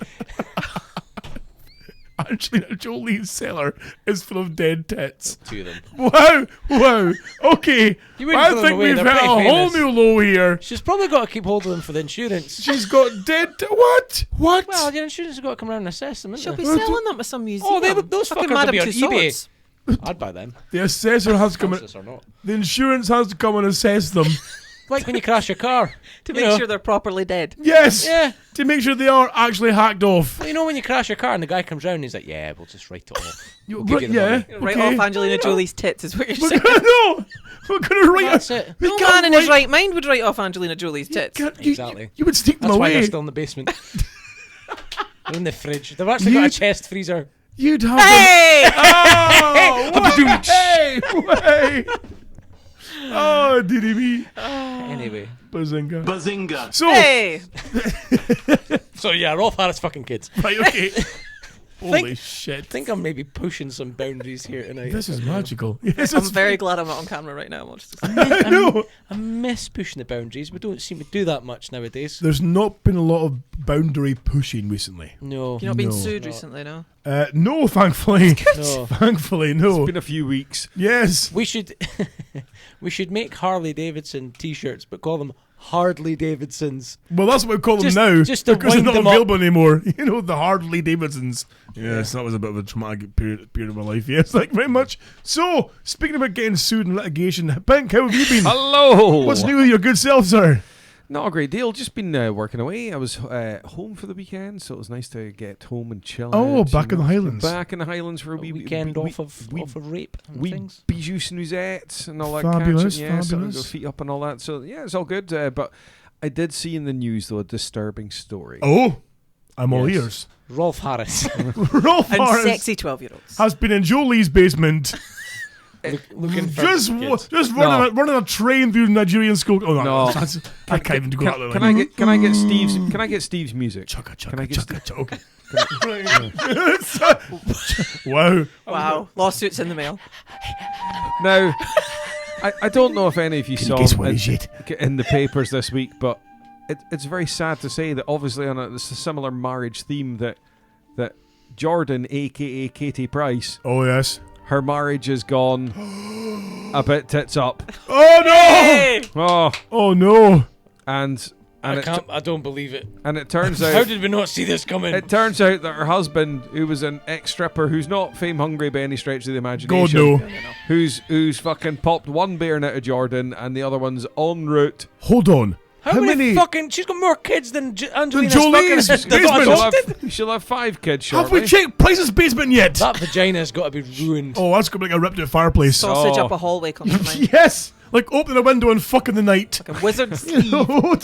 Angelina Jolie's cellar is full of dead tits. 2 of them. Wow. Okay. You wouldn't I throw them think away, we've they're hit a pretty whole famous. new low here. She's probably got to keep hold of them for the insurance. She's got dead. What? What? Well, your insurance has got to come around and assess them, She'll isn't be they? selling them to some museum. Oh, those Fucking fuckers will be Madame on eBay. Tussauds. I'd buy them. The assessor has to come. Conscious or not. The insurance has to come and assess them. Like when you crash your car. To You make know. sure they're properly dead. Yes. Yeah. To make sure they are actually hacked off. Well, you know when you crash your car and the guy comes round and he's like, yeah, we'll just write it off. You- give you the yeah. money. Right okay. off Angelina Jolie's tits is what you're We're saying. gonna no. We're gonna write. That's it. We No can't man in his write- right mind would write off Angelina Jolie's tits. Can't- you- Exactly. You would sneak them That's why away. they're still in the basement. They're in the fridge. They've actually got a You'd- chest freezer. You'd have. Hey! Oh, hey, way. Oh, diddy me. Anyway. Bazinga. So, Hey! So yeah, Rolf Harris fucking kids. right, okay. Holy shit. I think I'm maybe pushing some boundaries here tonight. This is magical. Yes, I'm it's very glad I'm not on camera right now. Watch this. I know. I miss pushing the boundaries. We don't seem to do that much nowadays. There's not been a lot of boundary pushing recently. No. You've not been No. sued No. recently, no? No, thankfully. No. Thankfully, no. It's been a few weeks. Yes. We should we should make Harley Davidson t-shirts but call them Hardly Davidsons. Well, that's what we call them Just- now. just to because they're wind not them up. available anymore. You know, the Hardly Davidsons. Yes, that was a bit of a traumatic period of my life. Yes, thank you very much. So, speaking about getting sued in litigation, Pink, how have you been? Hello. What's new with your good self, sir? Not a great deal. Just been working away. I was home for the weekend, so it was nice to get home and chill. Oh, out, back you in the know. Highlands. Back in the Highlands for a A wee weekend wee- off of wee- rape and wee things. bijou snoozettes and all that Fabulous, catching. Yeah, so fabulous. go feet up and all that. So yeah, it's all good. But I did see in the news though a disturbing story. Oh, I'm all Yes. ears. Rolf Harris. Rolf And Harris sexy 12-year-olds. has been in Jolie's basement, Looking for just kids. running a train through Nigerian school. Oh no, No. I can't even go that way. Can I get Steve's Steve's music? Chugga, Can I chugga, get chugga, chugga. Okay. Wow. Wow. Lawsuits in the mail. Now, I don't know if any of you saw Guess what is it? in the papers this week, but it's very sad to say that obviously on a similar marriage theme that Jordan, aka Katie Price, Oh yes. her marriage has gone a bit tits up. Oh no! Hey! Oh, Oh no! and I don't believe it. it turns How out did we not see this coming? it turns out that her husband, who was an ex-stripper who's not fame hungry by any stretch of the God imagination, no! who's fucking popped one beer out of Jordan and the other one's en route. Hold on. How many fucking? She's got more kids than Angelina's Jolie's fucking. basement. She'll have 5 kids Have shortly. we checked Price's basement yet? That vagina's got to be ruined. Oh, that's gonna be like a ripped out fireplace. Sausage Oh. up a hallway comes to mind. Yes, like open a window and fuck in the night. Like a wizard You sleeve. know,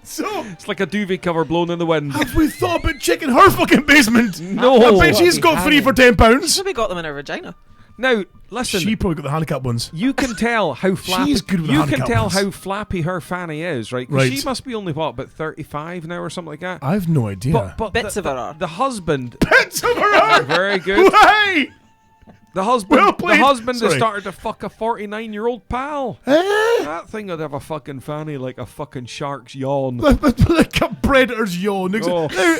so It's like a duvet cover blown in the wind. have we thought about checking her fucking basement? No. I bet That'd she's be got 3 hanging. for £10. Maybe got them in her vagina. Now, listen. She probably got the handicap ones. You can tell how flappy. She's good with you handicap can tell ones. how flappy her fanny is, right? 'Cause Right. she must be only about 35 now or something like that. I've no idea. But Bits of her are. the husband. Bits of her arm. Very good. Hey! The husband. Well The played. husband has Sorry. started to fuck a 49-year-old pal. Eh? That thing would have a fucking fanny like a fucking shark's yawn. Like a predator's yawn. Oh. Now,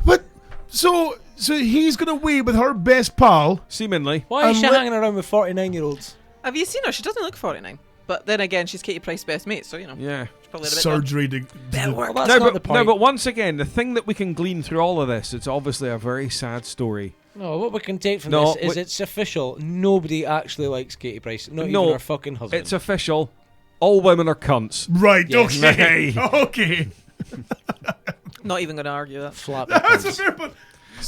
but so he's gonna away with her best pal. Seemingly. Why is she And hanging around with 49-year-olds? Have you seen her? She doesn't look 49. But then again, she's Katie Price's best mate, so, Yeah. she's probably a bit Surgery to work. Well, that's No, not the but, point. no, but once again, the thing that we can glean through all of this, it's obviously a very sad story. No, what we can take from No, this is wait. it's official. Nobody actually likes Katie Price. Not No, even her fucking husband. It's official. All women are cunts. Right. Yes. Okay. Okay. Not even going to argue that. Flat. That's a fair point.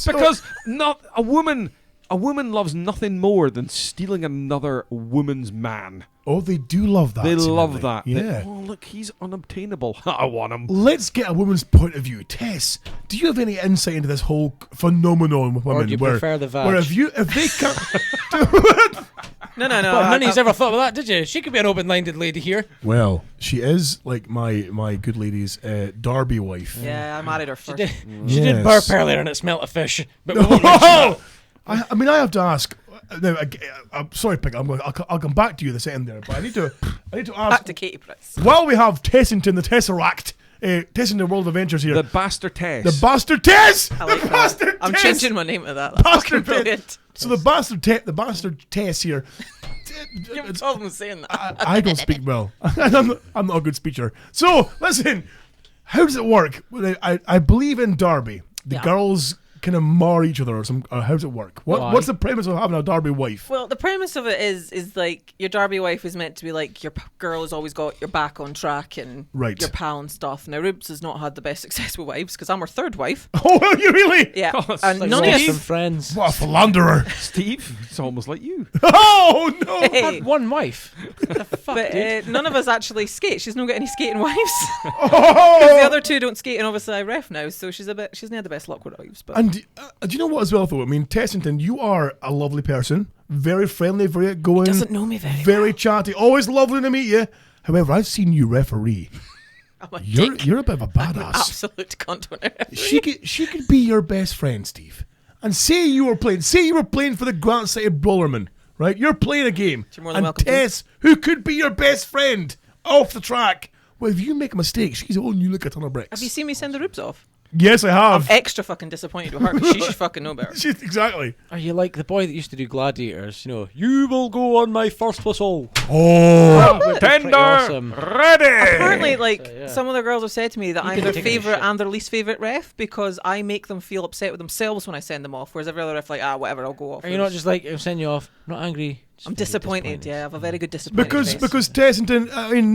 Because not a woman loves nothing more than stealing another woman's man. Oh, they do love that. They seemingly. love that. Yeah. Oh, look, he's unobtainable. I want him. Let's get a woman's point of view. Tess, do you have any insight into this whole phenomenon with women? do you where, prefer the vag? Where if they can't, No. Well, none of you's ever thought of that, did you? She could be an open-minded lady here. well, she is like my good lady's Derby wife. Yeah, I married her She first. did, she did burp Yes. earlier and it smelt of fish. But we won't mention that. I mean, I have to ask. Now, I'm sorry, Pig. I'll come back to you this end there, but I need to Back ask. to Katie Price. While we have Tessington, the Tesseract, Tessington World Adventures here, The Bastard-Tess. the Bastard-Tess. I like the that. Bastard I'm Tess! changing my name to that. That's fucking Bastard-Tess. brilliant. So the Bastard-Tess here. You have a problem saying that. I don't speak well. I'm not a good speaker. So listen, how does it work? I believe in Derby. The Yeah. girls kind of mar each other, or how does it work? Why? What's the premise of having a Derby wife? Well, the premise of it is like your Derby wife is meant to be like your girl has always got your back on track and Right. your pal and stuff. Now, Rubes has not had the best success with wives because I'm her third wife. Oh, are you really? Yeah, Oh, it's and Like none of lost you. some friends. What a philanderer! Steve, it's almost like you. Oh no! Hey, Had one wife. What the fuck, but dude? none of us actually skate. She's not got any skating wives. Oh! Because the other two don't skate, and obviously I ref now, so she's not had the best luck with wives. But And do you know what as well though? I mean, Tessington, you are a lovely person, very friendly, very outgoing, doesn't know me very chatty, always lovely to meet you. However, I've seen you referee. I'm a You're dick. you're a bit of a I'm an badass. absolute cunt when I referee. She could be your best friend, Steve. And say you were playing for the Grant City Brawlermen, right? You're playing a game. You're more than And welcome to. Tess, who could be your best friend off the track, well, if you make a mistake, she's oh, you look a ton of bricks. Have you seen me send the Rubes off? Yes, I have. Extra fucking disappointed with her because she should fucking know better. Exactly. Are you like the boy that used to do gladiators? You know, you will go on my first whistle. Oh, Pretty awesome. ready. Apparently, like So, yeah. some of the girls have said to me that I'm can their take a favourite shit. and their least favourite ref because I make them feel upset with themselves when I send them off, whereas every other ref like whatever, I'll go off. Are you not just like, I'll send you off, I'm not angry. just I'm very disappointed. Yeah, I have a very good disappointed because face. Tessington, I mean,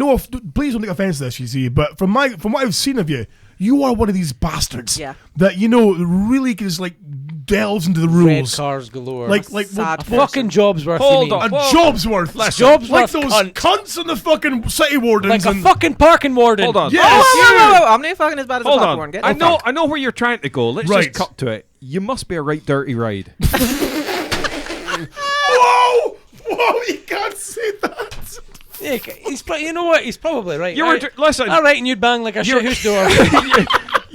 please don't take offense to this, you see, but from what I've seen of you, you are one of these bastards. Yeah. That really just like delves into the Red rules. cars galore. Like Sad a person. fucking job's worth. Hold you mean. on. a Whoa. job's worth. Job's like worth, those cunt. cunts on the fucking city wardens. Like a and fucking parking warden. Hold on. Yes. Oh, I'm not fucking as bad as Hold the on. popcorn. Get I the know. fuck. I know where you're trying to go. Let's Right. just cut to it. You must be a right dirty ride. Whoa! Whoa! You can't say that. Yeah, you know what? He's probably right. You were listen. All right, and you'd bang like a shit house door.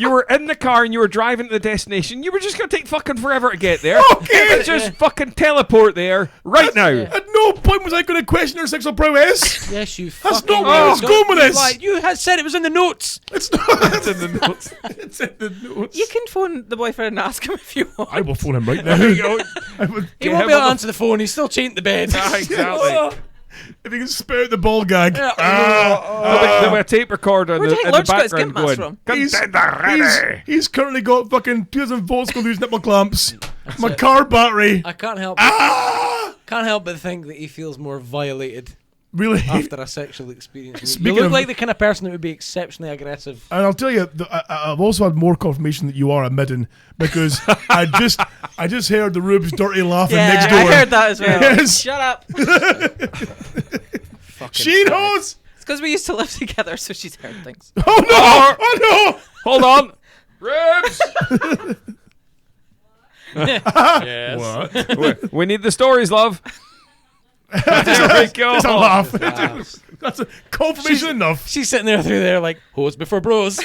You were in the car and you were driving to the destination. You were just going to take fucking forever to get there. Okay. Just fucking teleport there right now. At no point was I going to question her sexual prowess. Yes, you That's fucking not where I was going with this. Like, you had said it was in the notes. It's not. It's in the notes. It's in the notes. You can phone the boyfriend and ask him if you want. I will phone him right now. There you go. I would He Get won't him be able on to the- answer the phone. He's still chained to bed. Exactly. If he can spit out the ball gag. Yeah. There'll be a tape recorder Where do you think in the Lurch got his background gimp mask going. from? He's currently got fucking 2,000 volts going through his nipple clamps. My car battery. I can't help but think that he feels more violated Really? after a sexual experience. Speaking You look of- like the kind of person that would be exceptionally aggressive. And I'll tell you, I've also had more confirmation that you are a midden because I just heard the Rubes dirty laughing Yeah, next door. I heard that as well. Yes. Shut up. She knows. It's because we used to live together, so she's heard things. Oh no! Oh Hold on. Ribs! Yes. What? we need the stories, love. There we go. It's a laugh. Ah. That's a confirmation enough. She's sitting there through there like, hoes before bros.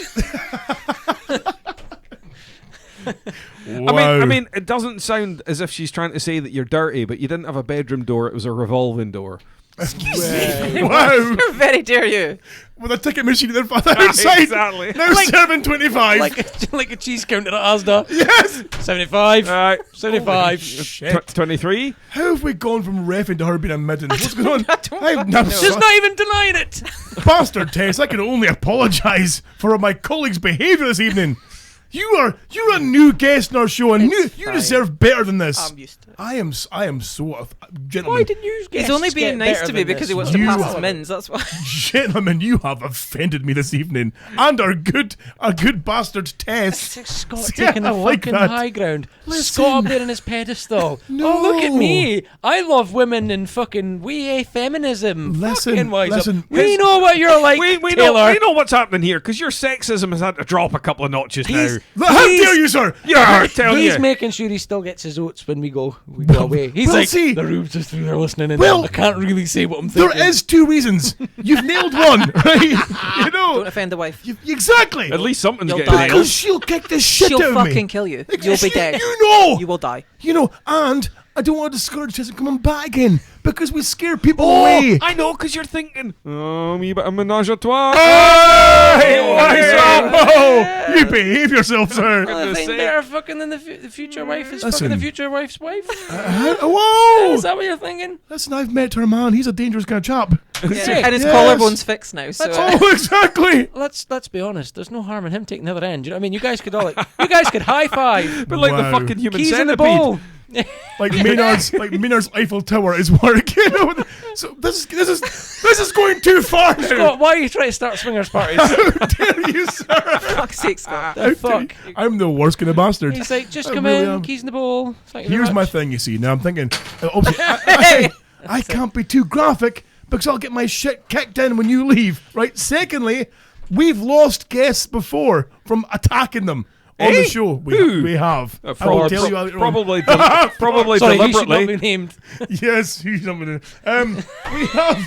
Wow. I mean, it doesn't sound as if she's trying to say that you're dirty, but you didn't have a bedroom door; it was a revolving door. wow. You're very dare you. With a ticket machine outside. Exactly. Now Like- 7.25. like a cheese counter at Asda. yes. 75. Right. 75. Shit. 23. How have we gone from reffing to her being a midden? What's going on? I'm She's not even denying it. Bastard-Tess, I can only apologise for my colleague's behaviour this evening. You're a new guest in our show, and you fine. deserve better than this. I'm used to it. I am so gentlemen. Why didn't you He's only being nice to me because he wants to You pass are- his mins, that's why. Gentlemen, you have offended me this evening, and our good Bastard-Tess. Scott Yeah, taking the I like fucking that. high ground. Listen. Scott up there in his pedestal. No. Oh, look at me. I love women and fucking feminism. Listen, Fucking wise up. listen. We know what you're like, We Taylor. know what's happening here because your sexism has had to drop a couple of notches now. How dare you, sir? Yeah, I'm telling He's you. making sure he still gets his oats when we go away. He's well, like, see- the room's just through there listening and Well, I can't really say what I'm thinking. There is two reasons. You've nailed one, right? You know. Don't offend the wife. Exactly. At least something's You'll getting die. Because nailed. she'll kick the shit She'll out of fucking me. kill you. You'll be dead. You know. You will die. You know, and I don't want to discourage Tess from coming back again because we scare people Oh, away. I know, because you're thinking, oh, me, but a menage a trois. Hey, wise up. Oh, you behave yourself, sir. Nothing goodness sake. better fucking than the future wife is Listen. fucking the future wife's wife. Whoa. Is that what you're thinking? Listen, I've met her man. He's a dangerous kind of chap. Yeah. And his Yes. collarbone's fixed now, so. Oh, exactly. Let's be honest. There's no harm in him taking the other end. You know what I mean? You guys could all you guys could high five. But like Wow. the fucking human Keys in the centipede. bowl. Like Maynard's Eiffel Tower is working. So this is going too far now. Scott, why are you trying to start swingers parties? How dare you, sir? Fuck's sake, Scott. the fuck? I'm the worst kind of bastard. He's like, just I come really in, am. keys in the bowl. Thank you very Here's my much. thing, you see. Now I'm thinking, obviously, I can't be too graphic because I'll get my shit kicked in when you leave, right? Secondly, we've lost guests before from attacking them on the show. We have. I will tell you later on. Probably Sorry, he should not deliberately. be named. Yes, he's something. We have.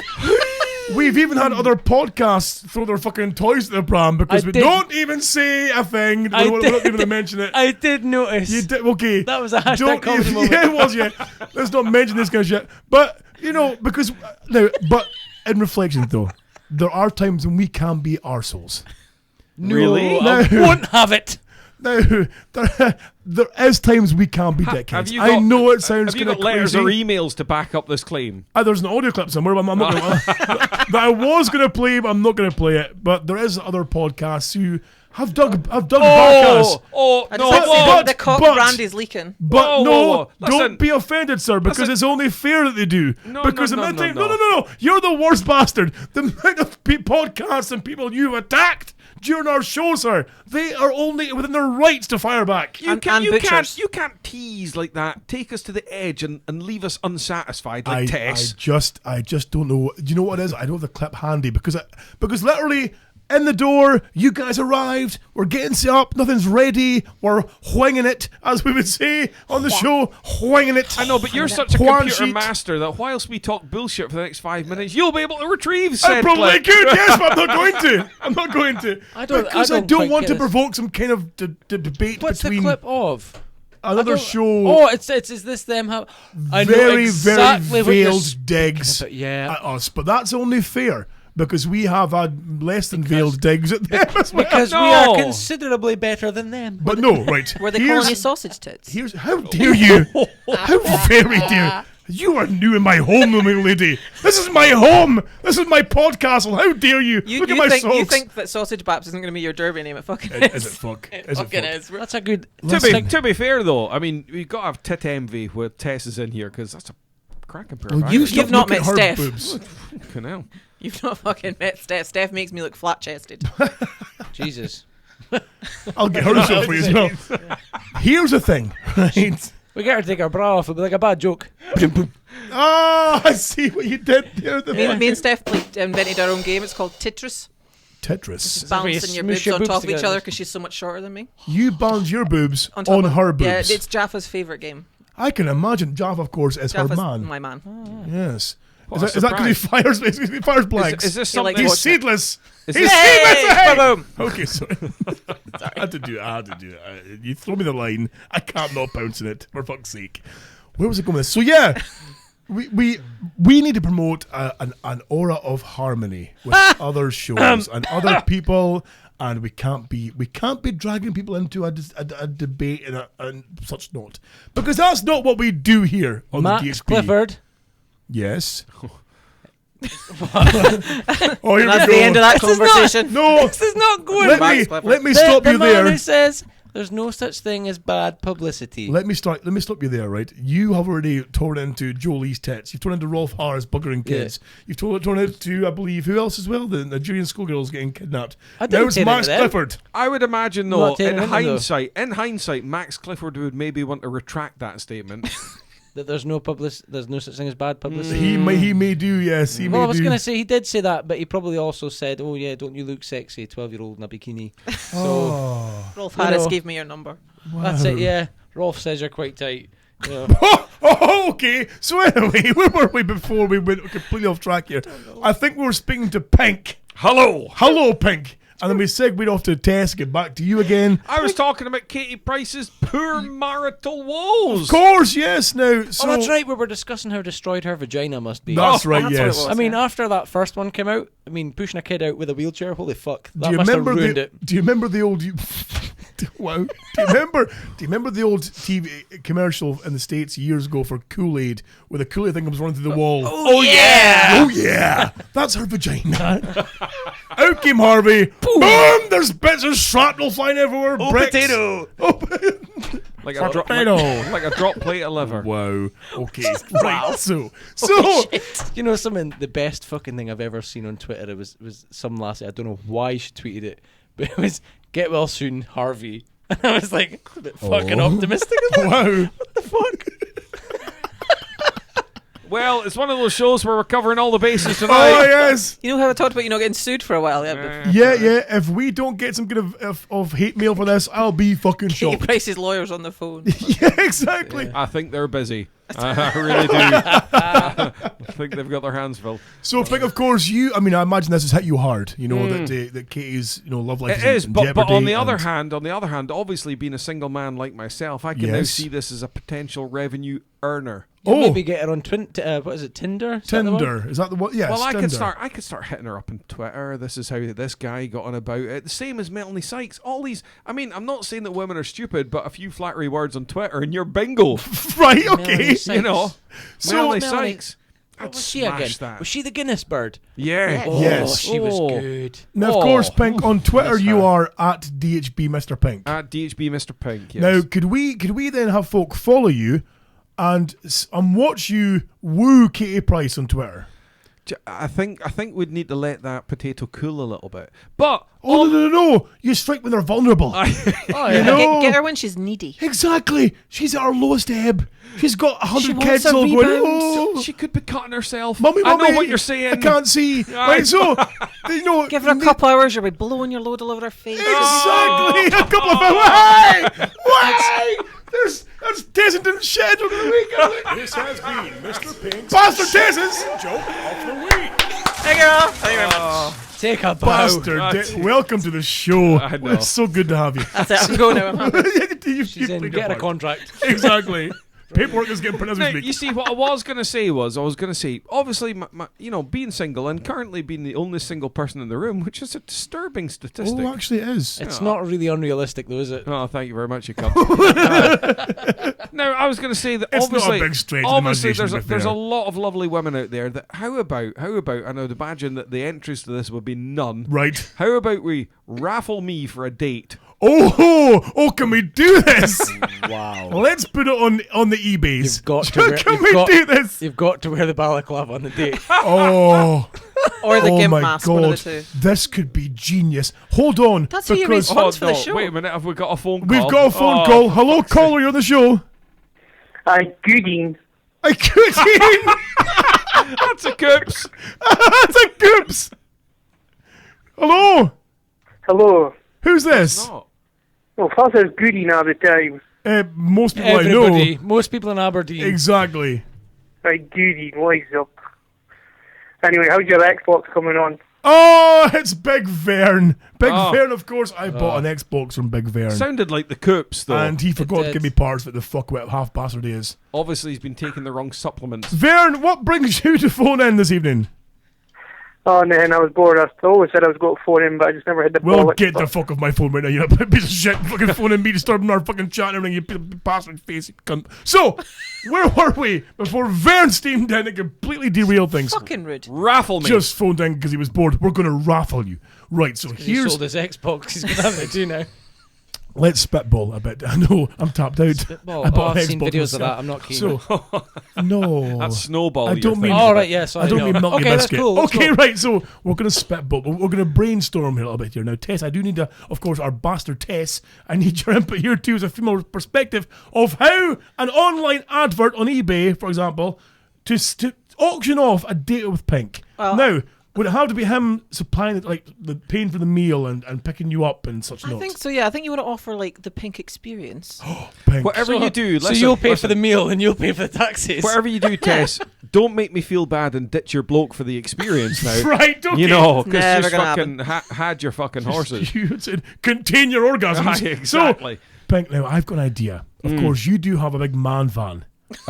We've even had other podcasts throw their fucking toys at the pram because I we did- don't even say a thing. We're not even going to mention it. I did notice. You did okay. That was a hashtag Don't comedy even- moment. Yeah, it was. Yeah, let's not mention this kind of shit. But you know, because now, but in reflection, though, there are times when we can be arseholes. Really? No, I No. won't have it. Now, there is times we can be Have dickheads. you I got- know it sounds Have you kind got of letters crazy. or emails to back up this claim? There's an audio clip somewhere, but I'm not gonna, that I was going to play, but I'm not going to play it. But there is other podcasts who have dug back us. Oh, I no, just like to say but- the cock but- brandy's leaking. But Whoa, no, whoa, whoa. Listen. don't be offended, sir, because Listen. it's only fair that they do. No, because no, the no, amount no, of no. no, you're the worst bastard. The amount of podcasts and people you've attacked during our show, sir, they are only within their rights to fire back. And butchers. You can't tease like that. Take us to the edge and leave us unsatisfied like Tess. I just don't know. Do you know what it is? I don't have the clip handy because literally in the door. You guys arrived. We're getting set up. Nothing's ready. We're winging it, as we would say on the show. Winging it. I know, but you're such a Juan computer sheet. master that whilst we talk bullshit for the next 5 minutes, you'll be able to retrieve said I probably clip. could, yes, but I'm not going to. I'm not going to. Because I don't quite want to get this. provoke some kind of debate What's between the clip of? another show. Oh, it's is this them? I know Very, exactly very what you're veiled digs but yeah. at us, but that's only fair because we have had less than veiled digs at them as well. Because we are considerably better than them. But no, right. Were they calling you sausage tits? Here's how dare you? How very dare you? Are new in my home, my lady. This is my home. This is my podcastle. How dare you? Look at my socks. You think that Sausage Baps isn't going to be your derby name? It fucking Is it fuck? It Is it fucking fuck? is. That's a good. To be fair, though, I mean, we've got to have tit envy where Tess is in here because that's a cracking pair of Well, eyes. You've not met her Steph. boobs. Fucking hell. You've not fucking met Steph. Steph makes me look flat-chested. Jesus. I'll get her show for you as well. Here's the thing, right? We get her to take her bra off. It'll be like a bad joke. Oh, I see what you did there. Me and Steph invented our own game. It's called Tetris. Tetris. Balancing your smoosh boobs your on boobs top of each together. other because she's so much shorter than me. You balance your boobs On top on of- her boobs. Yeah, it's Jaffa's favourite game. I can imagine Jaffa, of course, is Jaffa's her man. my man. Yes. What Is a that because he fires basically he fires blanks? Is this Yeah, like something? He's watch it. seedless. Is He's this- seedless. Hey! Boom. Okay, sorry. I had to do it. You throw me the line. I can't not bounce in it. For fuck's sake. Where was it going with this? So yeah, we need to promote an aura of harmony with other shows and other people, and we can't be dragging people into a debate and such not, because that's not what we do here on the Max DHB. Clifford. Yes. Oh, here That's we the go. end of that conversation. No, This is not going. let me stop the you man there. who says there's no such thing as bad publicity. Let me stop you there, right? You have already torn into Jolie's tits. You've torn into Rolf Harr's buggering kids. You've torn into, I believe, who else as well? The Nigerian schoolgirls getting kidnapped. I didn't Now it's tear Max into them. Clifford. I would imagine, Not though, tearing in into them, though. hindsight, Max Clifford would maybe want to retract that statement. That there's no such thing as bad publicity. He may do, yes. He Well, may I was do. going to say he did say that, but he probably also said, "Oh yeah, don't you look sexy, 12-year-old in a bikini?" So Oh. Rolf You Harris know. gave me your number. that's it. Yeah, Rolf says you're quite tight. You know. Oh, okay. So anyway, where were we before we went completely off track here? I think we were speaking to Pink. Hello, Pink. And then we segued off to Tess, get back to you again. I was talking about Katie Price's poor marital woes. Of course, yes. Now, so Oh, that's right. We were discussing how destroyed her vagina must be. That's right. that's what it Yes. was. I mean, after that first one came out, I mean, pushing a kid out with a wheelchair, holy fuck, that Do you must have remember ruined the? it. Do you remember the old? Wow. Do you remember the old TV commercial in the States years ago for Kool-Aid, where the Kool-Aid thing comes running through the wall? Oh yeah! Oh yeah, that's her vagina. Out came Harvey. Boom! There's bits of shrapnel flying everywhere. Oh, bricks. potato. Like a drop, Potato. like a drop plate of liver. Wow. Okay. Right. So. You know, the best fucking thing I've ever seen on Twitter. It was some lassie. I don't know why she tweeted it, but it was "Get well soon, Harvey." And I was like, a bit fucking optimistic. Wow. What the fuck? Well, it's one of those shows where we're covering all the bases Oh tonight. yes. You know how I talked about getting sued for a while? Yeah, but Yeah. If we don't get some kind of hate mail for this, I'll be fucking Katie shocked. Price's lawyer's on the phone. Yeah, exactly. I think they're busy. I really do. I think they've got their hands full. So, Pink, of course, I imagine this has hit you hard. You know that Katie's love life It is, in but jeopardy. on the other hand, obviously being a single man like myself, I can now Yes. see this as a potential revenue earner. Maybe get her on what is it, Tinder? Is that the one? Tinder, is that the one? Yes. Well, I Tinder. could start hitting her up on Twitter. This is how this guy got on about it. The same as Melanie Sykes. All these. I mean, I'm not saying that women are stupid, but a few flattery words on Twitter and you're bingo. Right. Melanie Okay. Sykes. You know, So- Melanie Melanie- Sykes. What I'd was she again? smash that. Was she the Guinness bird? Yeah. Oh, Yes. she was Oh. good. Now, of course, Oh. Pink, on Twitter Miss you her. are at DHB Mr. Pink. At DHB Mr. Pink. Yes. Now, could we then have folk follow you and watch you woo Katie Price on Twitter? I think we'd need to let that potato cool a little bit. But Oh, no. You strike when they're vulnerable. Oh, You yeah. know? Get her when she's needy. Exactly. She's at her lowest ebb. She's got 100 wants kids a all going, rebound. oh, she could be cutting herself. Mummy, I know what you're saying. I can't see. Right, so, you know, Give her a couple hours, you'll be blowing your load all over her face. Exactly. A couple of hours. Why? That's Tessington schedule of the week. This has been Mr. Pink's Bastard-Tess's joke of the week. Hey, girl. Thank you very much. Take a bow. Bastard. Welcome to the show. I know. It's so good to have you. That's it. I'm going now. She's in. Get a contract. Exactly. Paperwork is getting put as we Now, speak. you see, what I was going to say was, obviously, being single and currently being the only single person in the room, which is a disturbing statistic. Oh, actually it is. It's not really unrealistic, though, is it? Oh, thank you very much, you cunt. Now, I was going to say that It's obviously, not a big stretch of obviously imagination, to be there's a fair. lot of lovely women out there that, how about, and I'd imagine that the entries to this would be none. Right. How about we raffle me for a date? Oh, can we do this? Wow. Let's put it on the eBays. You've got to wear, Can we do this? You've got to wear the balaclava on the date. Oh. Or the Oh gimp my mask, God, one of the two. this could be genius. Hold on, That's who you because raise funds for the show. Wait a minute, have we got a phone call? we've got a phone Oh, call. Hello, caller, you're on the show. Gooding. I could That's a coops. That's a goops. Hello, Hello. who's this? No. Well, Father's Gooding all the time. Most people Everybody. I know. Most people in Aberdeen. Exactly. Right, Gooding, what's up? Anyway, how's your Xbox coming on? Oh, it's Big Vern. Big Oh. Vern, of course. I bought an Xbox from Big Vern. Sounded like the coops, though. And he forgot to did. give me parts that the fuck what half bastard he is. Obviously, he's been taking the wrong supplements. Vern, what brings you to phone in this evening? Oh, man, I was bored. I always said I was going to phone in, but I just never had the Well, bollocks. get the fuck off my phone right now, you piece of shit. Fucking phoning me, disturbing our fucking chat and everything, you bastard face, you cunt. So, where were we before Vern steamed in and completely derailed things? Fucking rude. Raffle me. Just phoned in because he was bored. We're going to raffle you. Right, so He here's... sold his Xbox. He's going to have it too now. Let's spitball a bit. I know, I'm tapped out. Spitball. I bought I've an seen Xbox videos of myself. that. I'm not keen. So, no. That's Snowball. I you're don't mean- thinking Oh, about. right, yes. I don't mean milky Okay, that's biscuit. cool. Let's Okay, go. right. So we're going to spitball. We're going to brainstorm here a little bit here. Now, Tess, I do need to, of course, our Bastard-Tess. I need your input here too as a female perspective of how an online advert on eBay, for example, to auction off a date with Pink. Well- Now, would it have to be him supplying the paying for the meal and picking you up and such I notes? think so, yeah. I think you want to offer, like, the pink experience. Pink. Whatever you do, So listen, you'll pay for listen. the meal and you'll pay for the taxis. Whatever you do, Tess, don't make me feel bad and ditch your bloke for the experience now. Right, okay. You know, because Never just gonna fucking had your fucking horses. You said contain your orgasms. Aye, exactly. So, Pink, now I've got an idea. Of course, you do have a big man van.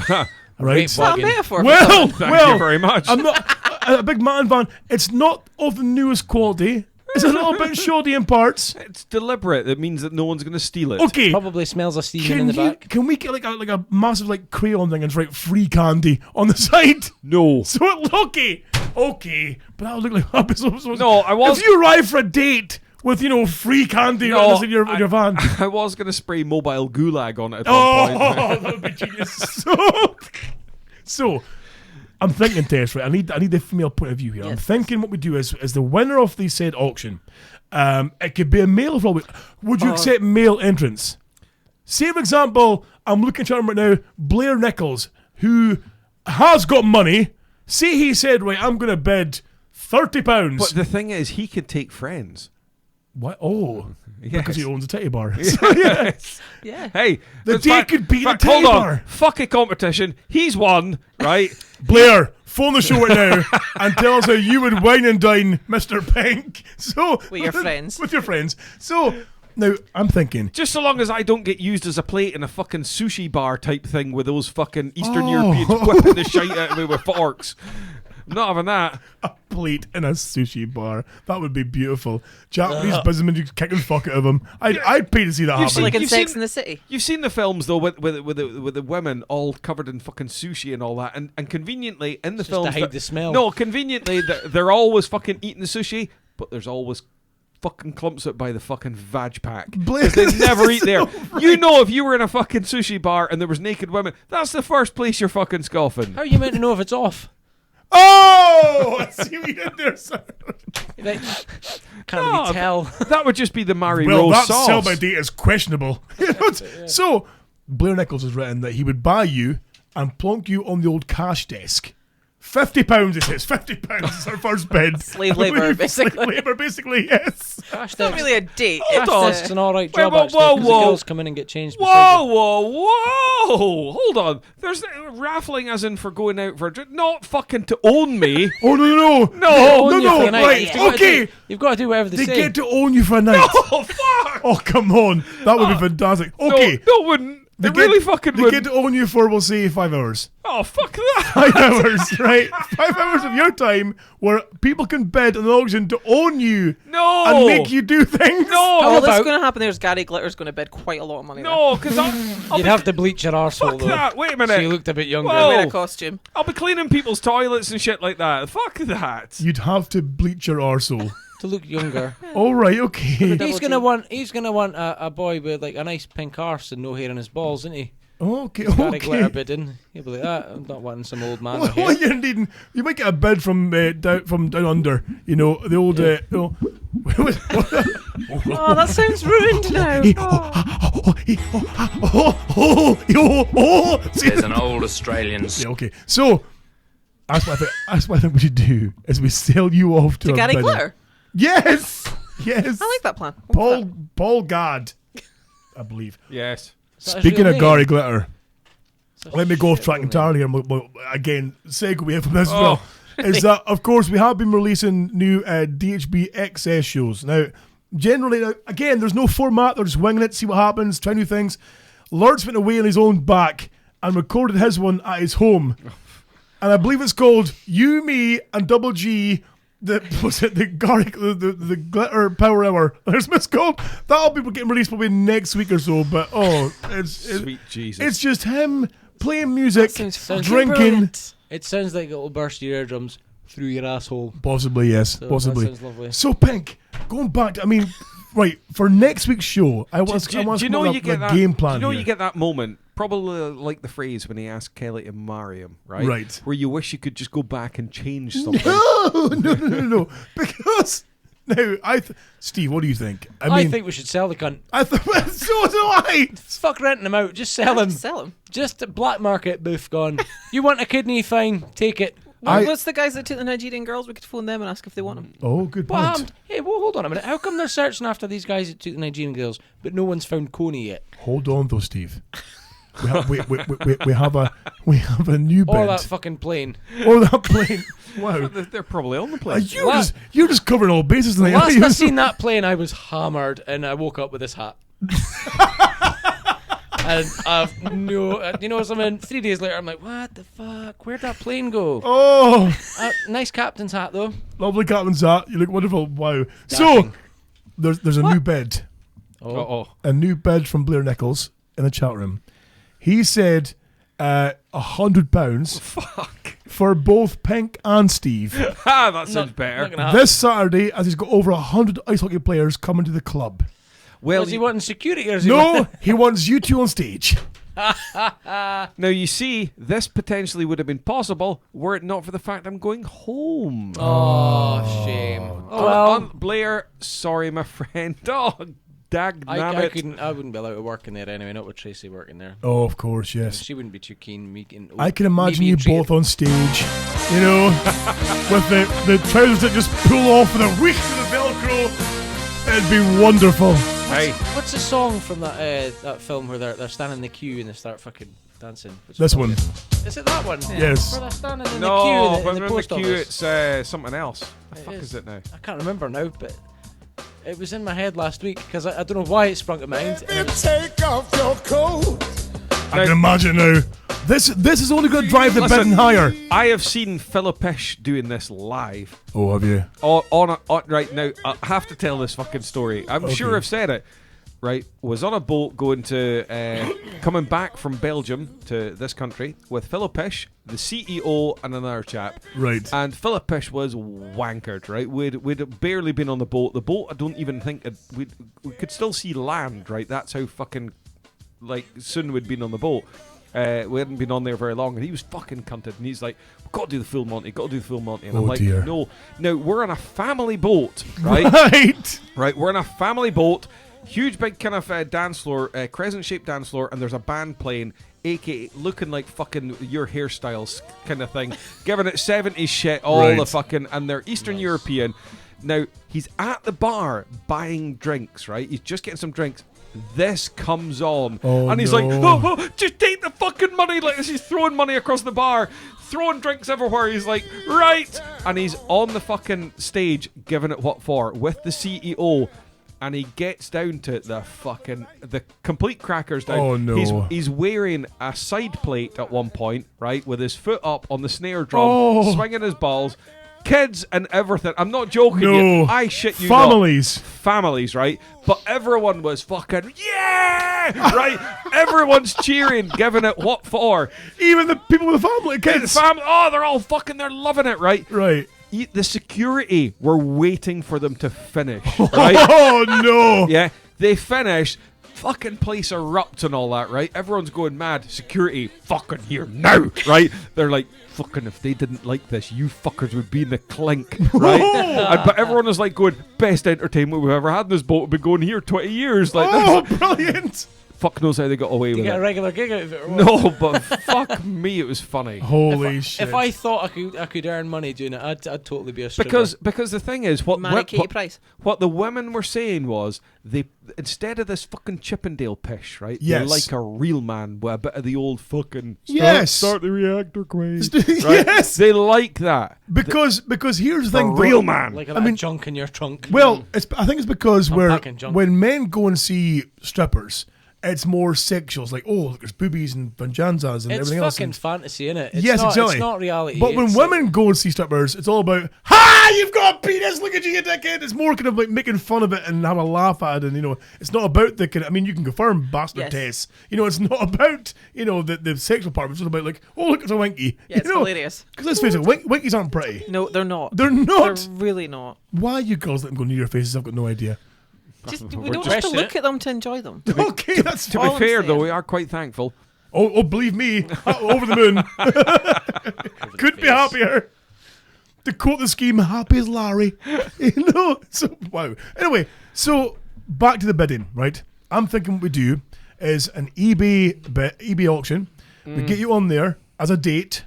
Right? Great Is that a Wagon. metaphor? Well, Thank you very much. I'm not a big man van. It's not of the newest quality. It's a little bit shoddy in parts. It's deliberate. It means that no one's going to steal it. Okay. Probably smells of steaming in the back. Can we get like a massive like crayon thing and write free candy on the side? No. So it okay, but that'll look like No, I was- If you arrive for a date with free candy No, in your van. I was going to spray mobile gulag on it at one Oh, point. that would be genius. So, I'm thinking, Tess, right? I need the female point of view here. I'm Yes. thinking what we do is the winner of the said auction. It could be a male. Would you accept male entrance? Say, for example, I'm looking at him right now, Blair Nichols, who has got money. Say he said, right, I'm going to bid £30. But the thing is, he could take friends. What? Oh, Yes. because he owns a titty bar. Yes. Yeah. Hey, The in date fact- could be in the fact, hold titty on. bar. Fuck a competition. He's won, right? Blair, phone the show right now and tell us how you would wine and dine Mr. Pink. So With your friends. With your friends. So now I'm thinking. Just so long as I don't get used as a plate in a fucking sushi bar type thing with those fucking Eastern Oh. Europeans whipping the shite out of me with forks. I'm not having that. A plate in a sushi bar. That would be beautiful. Japanese businessmen just kicking fuck out of him. I'd pay to see that You've happen. Like in You've Sex seen- in the City. You've seen the films though with the women all covered in fucking sushi and all that, and conveniently in the Just films to hide that- the smell. No, conveniently they're always fucking eating the sushi, but there's always fucking clumps it by the fucking vag pack. Because they never eat there. You know, if you were in a fucking sushi bar and there was naked women, that's the first place you're fucking scoffing. How are you meant to know if it's off? Oh, I see what you did there, sir. Like, can't really tell. That would just be the Mary Well, Rose that sauce. sell-by date is questionable. So, Blair Nichols has written that he would buy you and plonk you on the old cash desk. £50 it is. £50 is our first bid. Slave labour, basically. Slave labour, basically, yes. Gosh, It's not really a date. it's an alright job, whoa, actually, whoa, 'cause whoa. the girls come in and get changed. Whoa, whoa! Hold on. There's raffling as in for going out for a drink, not fucking to own me. Oh, no. No, Right, okay. You've got to do whatever they They say. get to own you for a night. Oh, fuck! Oh, come on. That would be fantastic. Okay. No, wouldn't. They really fucking They wouldn't. get to own you for, we'll say, 5 hours. Oh, fuck that. 5 hours, right? 5 hours of your time where people can bid on an auction to own you No. and make you do things. No. All that's about- going to happen there is Gary Glitter's going to bid quite a lot of money. No, because I'll You'd have to bleach your arsehole, fuck though. that. Wait a minute. So you looked a bit younger. Whoa. Wear a costume. I'll be cleaning people's toilets and shit like that. Fuck that. You'd have to bleach your arsehole. To look younger. All right, okay. He's gonna want a boy with like a nice pink arse and no hair on his balls, isn't he? Okay, Gary Glitter okay. bidding. He'll be like, I'm not wanting some old man. What with hair. you're needing, you might get a bid from down under. You know the old. Oh, that sounds ruined now. There's an old Australian Yeah, okay, so that's what I think we should do is we sell you off to To a Gary bidder. Glitter. Yes. I like that plan. What was Paul Gadd, I believe. Yes. Is that his Speaking real of name? Gary Glitter, Such a let me go off shit track name. entirely here. Again, segue from this as Oh. well. Is that, of course, we have been releasing new DHB XS shows. Now, generally, again, there's no format. They're just winging it, see what happens, try new things. Lord's went away on his own back and recorded his one at his home. And I believe it's called You, Me, and Double G. The glitter power hour. There's what's called. That'll be getting released probably next week or so. But it's Sweet Jesus. it's just him playing music, That sounds fucking drinking. brilliant. It sounds like it'll burst your eardrums through your asshole. Possibly, yes. So possibly. That sounds lovely. So Pink, going back to, right, for next week's show, I want Do to you know you get that game plan Do you know here. you get that moment, probably like the phrase when he asked Kelly to marry him, right? Right. Where you wish you could just go back and change something. No. Because now, Steve, what do you think? I think we should sell the cunt. I so do I. Fuck renting them out. Just sell them. Sell them. Just black market booth gone. You want a kidney? Fine, take it. What's the guys that took the Nigerian girls? We could phone them and ask if they want them. Oh, good What point. happened? Hey, well, hold on a minute. How come they're searching after these guys that took the Nigerian girls, but no one's found Coney yet? Hold on, though, Steve. We have a new Or bed. that fucking plane. Or that plane. Wow. They're probably on the place. You're just covering all bases tonight. Last aren't you? I seen that plane, I was hammered, and I woke up with this hat. And I've no, you know something? 3 days later, I'm like, what the fuck? Where'd that plane go? Oh, Nice captain's hat though. lovely captain's hat. You look wonderful. Wow. So Dashing. there's a new bed. Oh. A new bed from Blair Nichols in the chat room. He said £100 Fuck. for both Pink and Steve Ah, that sounds Not better. gonna happen. this Saturday, as he's got over 100 ice hockey players coming to the club. Well, Was he wanting security or is he No, he wants you two on stage. now you see, this potentially would have been possible were it not for the fact I'm going home. Oh, shame. Oh, well, Blair, sorry, my friend. Oh, dag I it. wouldn't be allowed to work in there anyway, not with Tracy working there. Oh, of course, yes. She wouldn't be too keen. I can imagine me you being treated- both on stage, you know, with the trousers that just pull off and the reach of the Velcro. It'd be wonderful. Hey, What's the song from that film where they're standing in the queue and they start fucking dancing? This one. Is it that one? Yes. Where they're standing in no, the queue when in we're the in the post queue, office. it's something else. The It fuck is. is it now? I can't remember now, but it was in my head last week because I don't know why it sprung to mind. And it's- Take off your coat. I can imagine now. This is only going to drive the Listen. bidding higher. I have seen Philippish doing this live. Oh, have you? Right now, I have to tell this fucking story. I'm sure I've said it. Right, was on a boat going to coming back from Belgium to this country with Philippish, the CEO, and another chap. Right. And Philippish was wankered. Right, we'd barely been on the boat. The boat, I don't even think we could still see land. Right, that's how fucking soon we'd been on the boat. We hadn't been on there very long, and he was fucking cunted. And he's like, "Got to do the full Monty. Got to do the full Monty." And I'm like, dear. "No, no. We're on a family boat, right? Right. We're on a family boat, huge big kind of dance floor, crescent-shaped dance floor, and there's a band playing." AKA looking like fucking your hairstyles kind of thing, giving it 70s shit, all Right. the fucking, and they're Eastern European. Now he's at the bar buying drinks, right? He's just getting some drinks. This comes on, and he's like, oh, just take the fucking money. Like, he's throwing money across the bar, throwing drinks everywhere. He's like, right, and he's on the fucking stage giving it what for with the CEO. And he gets down to the complete crackers down. Oh, no. He's wearing a side plate at one point, right, with his foot up on the snare drum, swinging his balls. Kids and everything. I'm not joking. No. I shit you Families. not. Families, right? But everyone was fucking, yeah! Right? Everyone's cheering, giving it what for. Even the people with the family, kids. They're all fucking, they're loving it, right? Right. The security were waiting for them to finish, right? Oh, no. Yeah, they finish. Fucking place erupts and all that, right? Everyone's going mad. Security, fucking here now, right? They're like, fucking, if they didn't like this, you fuckers would be in the clink, right? But everyone is like going, best entertainment we've ever had in this boat. We've been going here 20 years. Like, Brilliant. Fuck knows how they got away You with get a it. regular gig out of it or what? No, but fuck me, it was funny. Holy shit. If I thought I could earn money doing it, I'd totally be a stripper. Because the thing is, what Price. what the women were saying was, they instead of this fucking Chippendale pish, right? Yes. They're like a real man with a bit of the old fucking start the reactor craze. Right? Yes. They like that. Because here's the thing. Real man. Like a junk in your trunk. Well, I think it's because packing junk. when men go and see strippers, it's more sexual. It's like, oh, look, there's boobies and vanjanzas and It's everything else. fucking fantasy, innit? It's Yes, not, exactly. It's not reality. But when It's women go and see strippers, it's all about, ha, you've got a penis, look at you dickhead. It's more kind of like making fun of it and have a laugh at it. And, it's not about the kind of, I mean, you can confirm Bastard-Tess. It's not about, the sexual part. It's just about like, oh, look, it's a winky. Yeah, it's hilarious. Because let's face it, winkies aren't pretty. No, they're not. They're not. They're really not. Why you girls let them go near your faces? I've got no idea. We don't have to look at them to enjoy them. Okay, that's To all be I'm fair, though, saying. we are quite thankful. Oh, believe me, over the moon. Couldn't be happier. To quote the scheme, happy as Larry. So, wow. Anyway, so back to the bidding, right? I'm thinking what we do is an eBay auction. We get you on there as a date,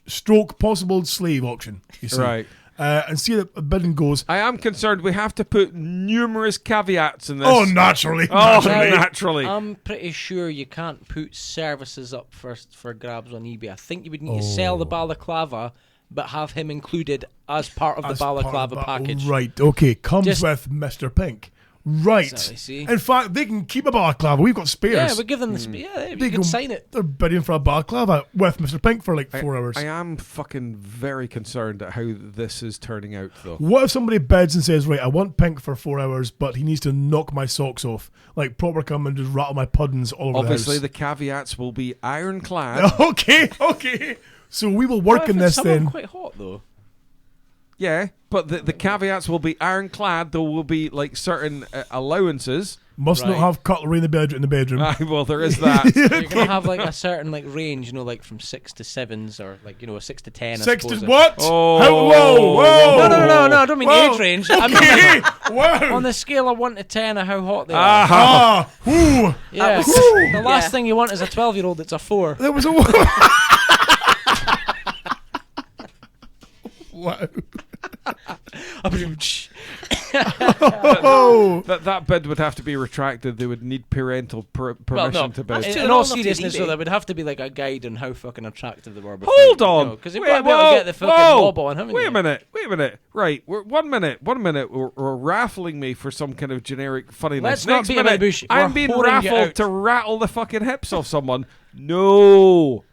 stroke possible slave auction. You see. Right. And see that the bidding goes. I am concerned we have to put numerous caveats in this. Oh, naturally. Naturally. I'm pretty sure you can't put services up first for grabs on eBay. I think you would need to sell the balaclava, but have him included as part of the balaclava package. Right, okay. Comes Just- with Mr. Pink. Right. Exactly, see? In fact, they can keep a balaclava. We've got spares. Yeah, we give them the you can sign it. They're bidding for a balaclava with Mr. Pink for like 4 hours. I am fucking very concerned at how this is turning out, though. What if somebody bids and says, right, I want Pink for 4 hours, but he needs to knock my socks off? Like, proper come and just rattle my puddings all over Obviously, the the caveats will be ironclad. house. Okay. So we will work in this then. Quite hot though. Yeah, but the caveats will be ironclad. There will be like certain allowances. Must not Right. have cutlery in the bedroom. Well, there is that. You're gonna have like a certain like range, like from 6 to 7s or like 6 to 10. I 6 to suppose. what? Oh. Whoa. No, I don't mean Whoa. age range. I mean Okay. Wow. on the scale of 1 to 10 of how hot they are. Ah. Whoo. Yeah. The last thing you want is a 12-year-old that's a 4. There was a. Wow. Oh. That bid would have to be retracted. They would need parental permission to bid. That's true. In They're all all not seriousness, eBay. so there would have to be like a guide on how fucking attractive they were. Before, Hold on. Because you've got to be able to get the fucking wobble on, haven't Wait you? a minute. Right, one minute. We're raffling me for some kind of generic funniness. Let's not Next beat about minute, the bush. I'm We're being whoring you raffled out. to rattle the fucking hips off someone. No.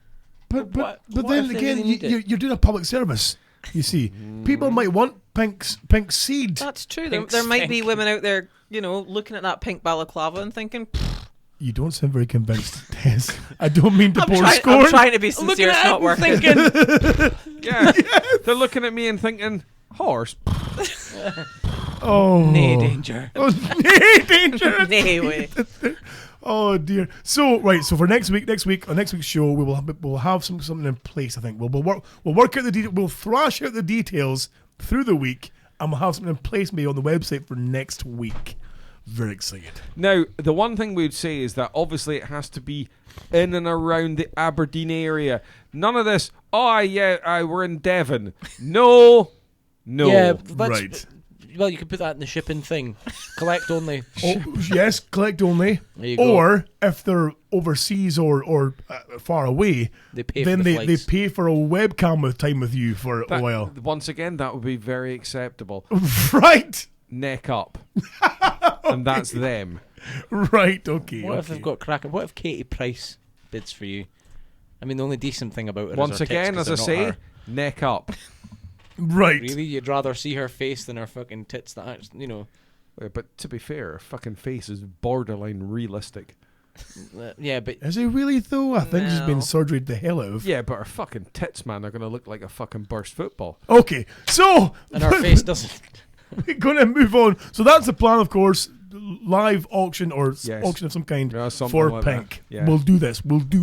But what then if they again, really need it? you're doing a public service. You see, people might want pink seed. That's true. Pink There might be stink. women out there, looking at that pink balaclava and thinking, "Pfft." You don't sound very convinced, Tess. I don't mean to pour I'm scorn. trying to be Looking sincere. It's at not it working. and thinking, Yeah. They're looking at me and thinking, horse. Oh, nay danger. Oh, nay, danger. Nay way. Oh dear. So for next week's show, we'll have something in place. I think we'll work out we'll thrash out the details through the week, and we'll have something in place maybe on the website for next week. Very excited. Now, the one thing we'd say is that obviously it has to be in and around the Aberdeen area. None of this, we're in Devon. No. Yeah, Right. Well, you could put that in the shipping thing. Collect only. Yes, collect only. There you go. Or if they're overseas or far away, They pay then for the they flights. pay for a webcam with time with you for a while. Once again, that would be very acceptable. Right. Neck up. And that's them. Right. Okay. What if they've got cracking? What if Katie Price bids for you? I mean, the only decent thing about it Once is her tits, again, 'cause as I they're not say, her. neck up. Right. Really, you'd rather see her face than her fucking tits? That actually, But to be fair, her fucking face is borderline realistic. Yeah, but Is it really though? I think she's been No. surgery the hell out of. Yeah, but her fucking tits, man, are going to look like a fucking burst football. Okay. So and her face doesn't. we're going to move on. So that's the plan, of course. Live auction or Yes. auction of some kind Yeah, something for like that. Pink. Yeah. We'll do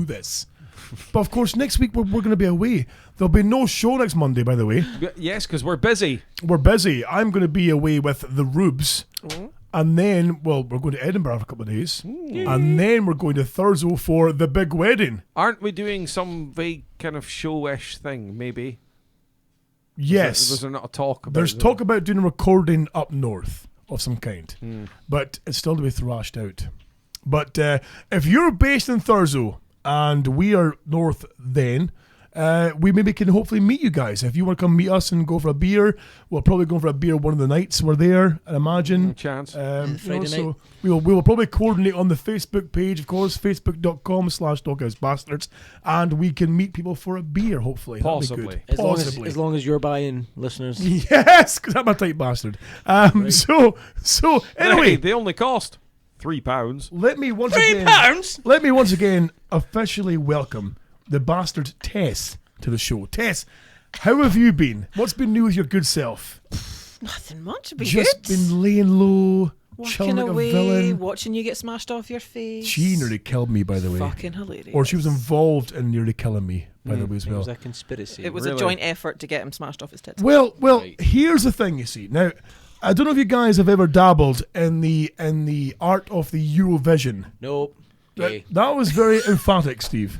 this. But of course, next week we're going to be away. There'll be no show next Monday, by the way. Yes, because we're busy. We're busy. I'm going to be away with the Rubes. And then, we're going to Edinburgh for a couple of days. And then we're going to Thurso for the big wedding. Aren't we doing some vague kind of show-ish thing, maybe? Yes. Was there not a talk about There's talk about doing a recording up north of some kind. But it's still to be thrashed out. But if you're based in Thurso and we are north then, we maybe can hopefully meet you guys. If you want to come meet us and go for a beer, we'll probably go for a beer one of the nights we're there, I imagine. Chance. Friday night. So we will probably coordinate on the Facebook page, of course, facebook.com/Doghousebastards, and we can meet people for a beer, hopefully. That'd be Possibly. good. As long as you're buying, listeners. Yes, because I'm a tight bastard. So anyway, Hey, they only cost £3. let me once again officially welcome the Bastard-Tess to the show. Tess, how have you been? What's been new with your good self? Nothing much. Be Just good. been laying low, chilling Walking like away, a villain. watching you get smashed off your face. She nearly killed me, by the way. Fucking hilarious. Or she was involved in nearly killing me, by the way, as It well. was a conspiracy. It was a Really? joint effort to get him smashed off his tits. Well, Right. here's the thing, you see. Now, I don't know if you guys have ever dabbled in the art of the Eurovision. Nope. Gay. That was very emphatic, Steve.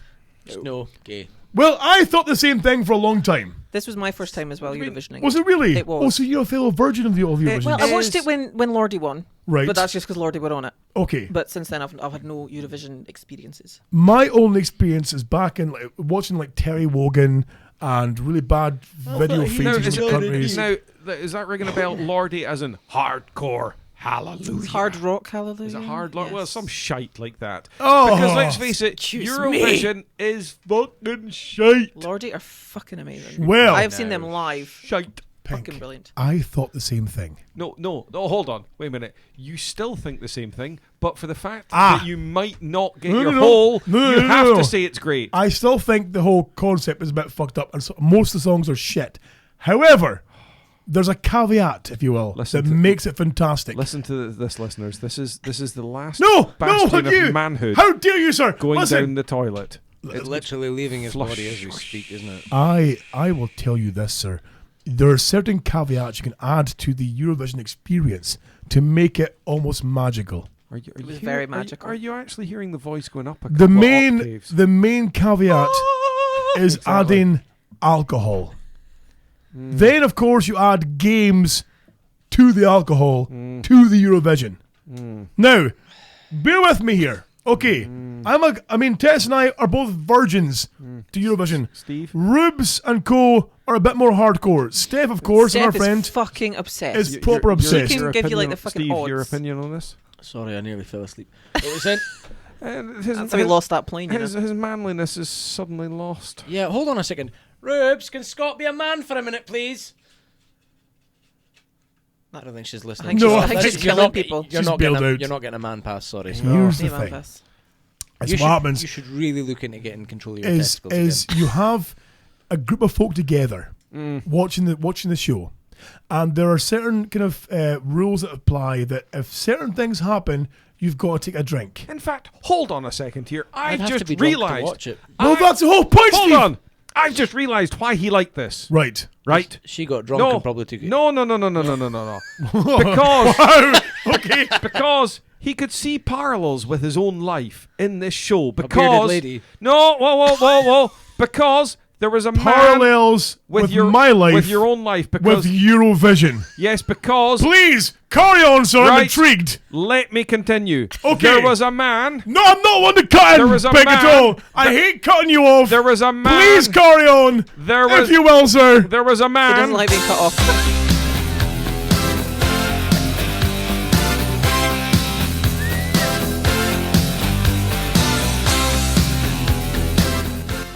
No. Gay. Well, I thought the same thing for a long time. This was my first time as well, Eurovisioning. Was it really? It was. Oh, so you're a fellow virgin of the Eurovision. Well, I watched it when Lordy won. Right. But that's just because Lordy were on it. Okay. But since then, I've had no Eurovision experiences. My only experience is back in watching Terry Wogan and really bad video Now, features is, from countries. is that ringing a bell? Lordy as in hardcore hallelujah. It's hard rock, hallelujah. Is it hard? Well, Yes. some shite like that. Oh. Because let's face it, Excuse Eurovision is fucking shite. Lordy are fucking amazing. Well, I've seen them live. Shite. Pink, Fucking brilliant. I thought the same thing. No, hold on. Wait a minute. You still think the same thing, but for the fact Ah. that you might not get No, your no, no. whole, No, you no, have no. to say it's great. I still think the whole concept is a bit fucked up, and so most of the songs are shit. However, there's a caveat, if you will, Listen that to- makes it fantastic. Listen to this, listeners. This is the last No, bastion you! of manhood How dare you, sir? going Listen, down the toilet. It's literally leaving his flush. body as we speak, isn't it? I will tell you this, sir. There are certain caveats you can add to the Eurovision experience to make it almost magical. Are you, It was very magical. Are you actually hearing the voice going up a The couple of main octaves? caveat is Exactly. adding alcohol. Then, of course, you add games to the alcohol to the Eurovision. Now, bear with me here. Okay, Tess and I are both virgins to Eurovision. Steve? Rubes and co are a bit more hardcore. Steph, of course, Steph and our is friend, fucking obsessed. is proper obsessed. He can give you, like, the fucking Steve, your odds. opinion on this? Sorry, I nearly fell asleep. What was it? That's how he lost that plane, you know. His manliness is suddenly lost. Yeah, hold on a second. Rubes, can Scott be a man for a minute, please? I don't think she's listening. No, I think That's- she's you're killing not get- people. You're She's not getting bailed out. you're not getting a man pass. Sorry. Here's the See, man, thing. Fess. That's You what should, happens. you should really look into getting control of your is testicles you have a group of folk together watching the show, and there are certain kind of rules that apply that if certain things happen, you've got to take a drink. In fact, hold on a second here. I'd have just to be drunk to realised. watch it. Well, that's the whole point, Hold Steve. on. I've just realised why he liked this. Right. Right? She got drunk No. and probably took it. No. Because Okay. because he could see parallels with his own life in this show. bearded Because lady. no, whoa. Because there was a man Parallels with your my life, with your own life. Because with Eurovision. yes, because Please, carry on, sir. I'm Right. intrigued. let me continue. Okay. There was a man. No, I'm not one to cut There in, was a Big man at all. I hate cutting you off. There was a man. Please carry on, There was if you will, sir. there was a He doesn't man. like being cut off.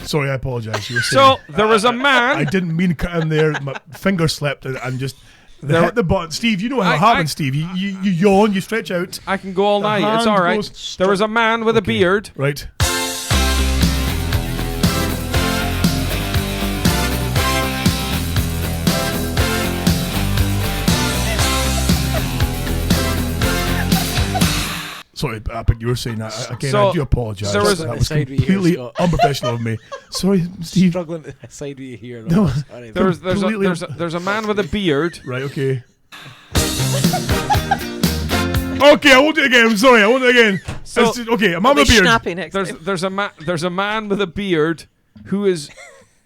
Sorry, I apologise. You were So saying. there was a man. I didn't mean to cut in there. My finger slipped and just There- hit the button. Steve, you know how I- it happens, I- Steve. You yawn, you stretch out. I can go all The night. It's hand all right. goes- There was a man with a Okay. beard. Right. Sorry, but you were saying that again. So, I do apologise. there was- That was Side we hear, completely Scott. unprofessional of me. Sorry, Steve. Struggling to decide what you hear. No. Sorry, There's Completely- there's a man with a beard. Right, okay. Okay, I won't do it again. I'm sorry, I won't do it again. So- Okay, I'm on Be my beard. snappy next time. There's a man with a beard who is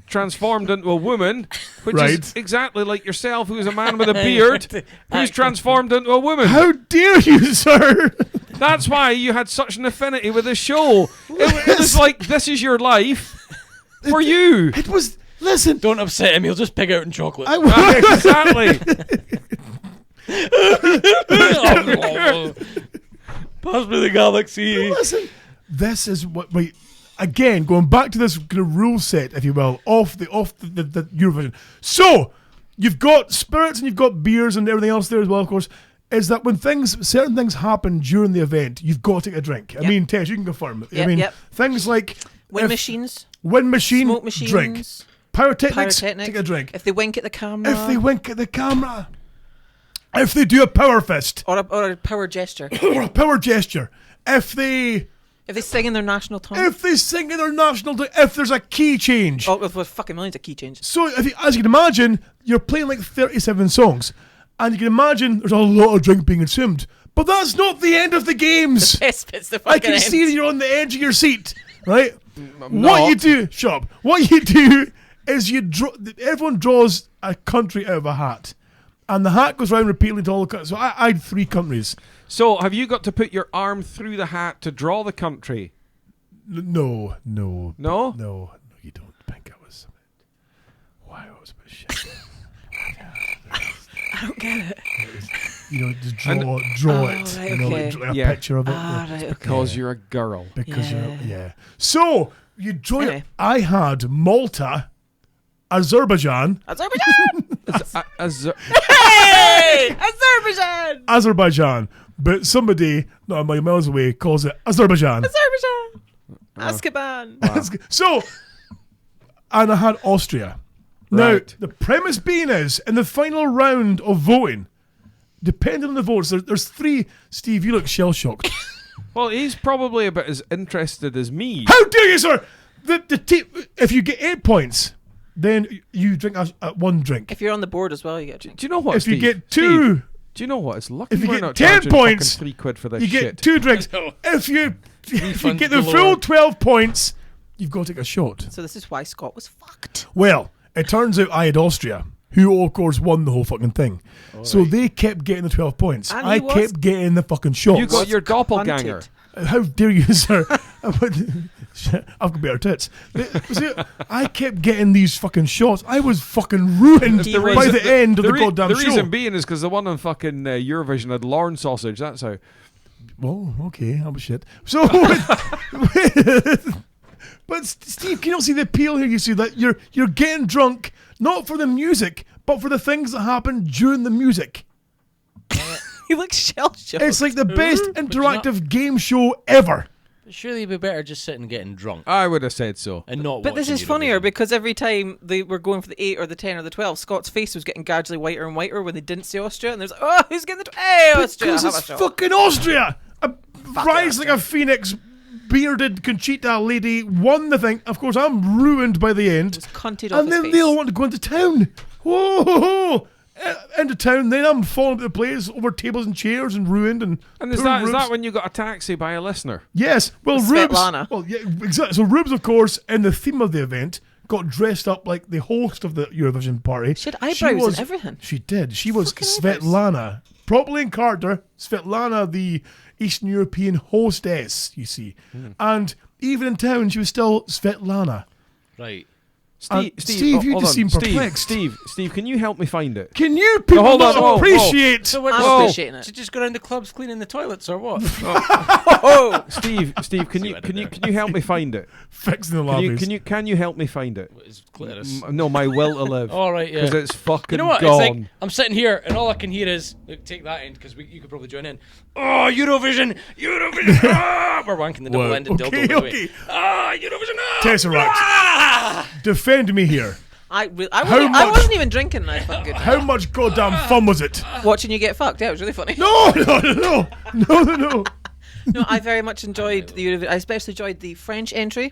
transformed into a woman, which Right. is exactly like yourself, who is a man with a beard who's transformed into a woman. How dare you, sir? That's why you had such an affinity with this show. It was like, this is your life for you. It was. Listen. Don't upset him. He'll just pig out in chocolate. Exactly. Pass me the galaxy. Listen. This is what. Wait. Again, going back to this kind of rule set, if you will, off the Eurovision. So you've got spirits and you've got beers and everything else there as well, of course. Is that when certain things happen during the event, you've got to take a drink. I mean, Tess, you can confirm. I mean, things like Wind machines, wind machine, smoke machines, drink. Pyrotechnics, pyrotechnics. take a drink. If they wink at the camera. If they wink at the camera. If they do a power fist. Or a power gesture. Or a power gesture. If they sing in their national tongue. If they sing in their national tongue. If there's a key change. Oh, with fucking millions of key changes. So, as you can imagine, you're playing like 37 songs. And you can imagine there's a lot of drink being consumed. But that's not the end of the games. Best bit's the I fucking can end. see that you're on the edge of your seat, right? not. What you do, shut up. What you do is everyone draws a country out of a hat. And the hat goes round repeatedly to all the countries. So I had 3 countries. So have you got to put your arm through the hat to draw the country? No. No? No, you don't think I was. Why I was a bit shit. I don't get it. Just draw it. right, Like, okay. draw a Yeah. picture of it. Ah, right, okay. Because you're a girl. Because Yeah. yeah. So you draw it. Anyway. I had Malta, Azerbaijan, Azerbaijan! Hey! Azerbaijan! but somebody not a million miles away calls it Azerbaijan. Azkaban! So, and I had Austria. Now, Right. the premise being is, in the final round of voting, depending on the votes, there's 3. Steve, you look shell-shocked. Well, he's probably about as interested as me. How dare you, sir? If you get 8 points, then you drink 1 drink. If you're on the board as well, you get a drink. Do you know what, If you Steve? get 2, Steve, do you know what? It's lucky if you we're get not 10 charging points, fucking £3 for this you shit. get 2 drinks. know. If you Refunds get the galore. full 12 points, you've got to take a shot. So this is why Scott was fucked. Well, it turns out I had Austria, who of course won the whole fucking thing. So they kept getting the 12 points. And I he was kept getting the fucking shots. You got your doppelganger. Hunted. How dare you, sir? Shit, I've got better tits. See, I kept getting these fucking shots. I was fucking ruined The by the end of the goddamn The show. reason being is because the one on fucking Eurovision had Lorne sausage. That's how. Well, okay, that was shit. So, but Steve, can you not see the appeal here? You see that you're getting drunk not for the music, but for the things that happen during the music. He looks shell-shocked. It's like the best interactive game show ever. Surely it'd be better just sitting and getting drunk I would have said so. and not. But this watching is funnier Eurovision. because every time they were going for the 8 or the 10 or the 12, Scott's face was getting gradually whiter and whiter when they didn't say Austria, and there's who's getting the hey Austria? Because Have a it's shot. fucking Austria. Rise like Austria. a phoenix, bearded Conchita lady won the thing. Of course, I'm ruined by the end. It was cunted off And his then face. they all want to go into town. Whoa! Into town, then I'm falling to the place over tables and chairs and ruined. And And is poor that Rubes. when you got a taxi by a listener? Yes. Well, With Rubes. Svetlana. Well, yeah, exactly. So Rubes, of course, in the theme of the event, got dressed up like the host of the Eurovision party. She had eyebrows and everything. She did. She was Fucking eyebrows. Svetlana. Properly in character, Svetlana, the Eastern European hostess, you see. And even in town, she was still Svetlana. Right. Steve, you hold just on. seem perplexed. Steve, can you help me find it? Can you people hold on, not whoa, whoa. appreciate? So we're I'm just appreciating it. to just go around the clubs cleaning the toilets or what? Oh, Steve, can you help me find it? Fixing the Can lobbies. can you help me find it? It's clitoris. No, my will to live. All right, yeah. Because it's fucking You know what? gone. It's like I'm sitting here and all I can hear is look, take that end because you could probably join in. Oh, Eurovision! Ah! We're wanking the double-ended dildo. By the way. Okay. Ah, Eurovision! Ah! Tesseract, Ah! defend me here. I much- wasn't even drinking. And I felt good. How much goddamn fun was it? Watching you get fucked. Yeah, it was really funny. No. No, I very much enjoyed the Eurovision. I especially enjoyed the French entry.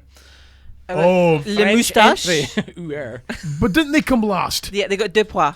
Oh, Le French Moustache. entry. Ooh, er. but didn't they come last? Yeah, they got deux pois.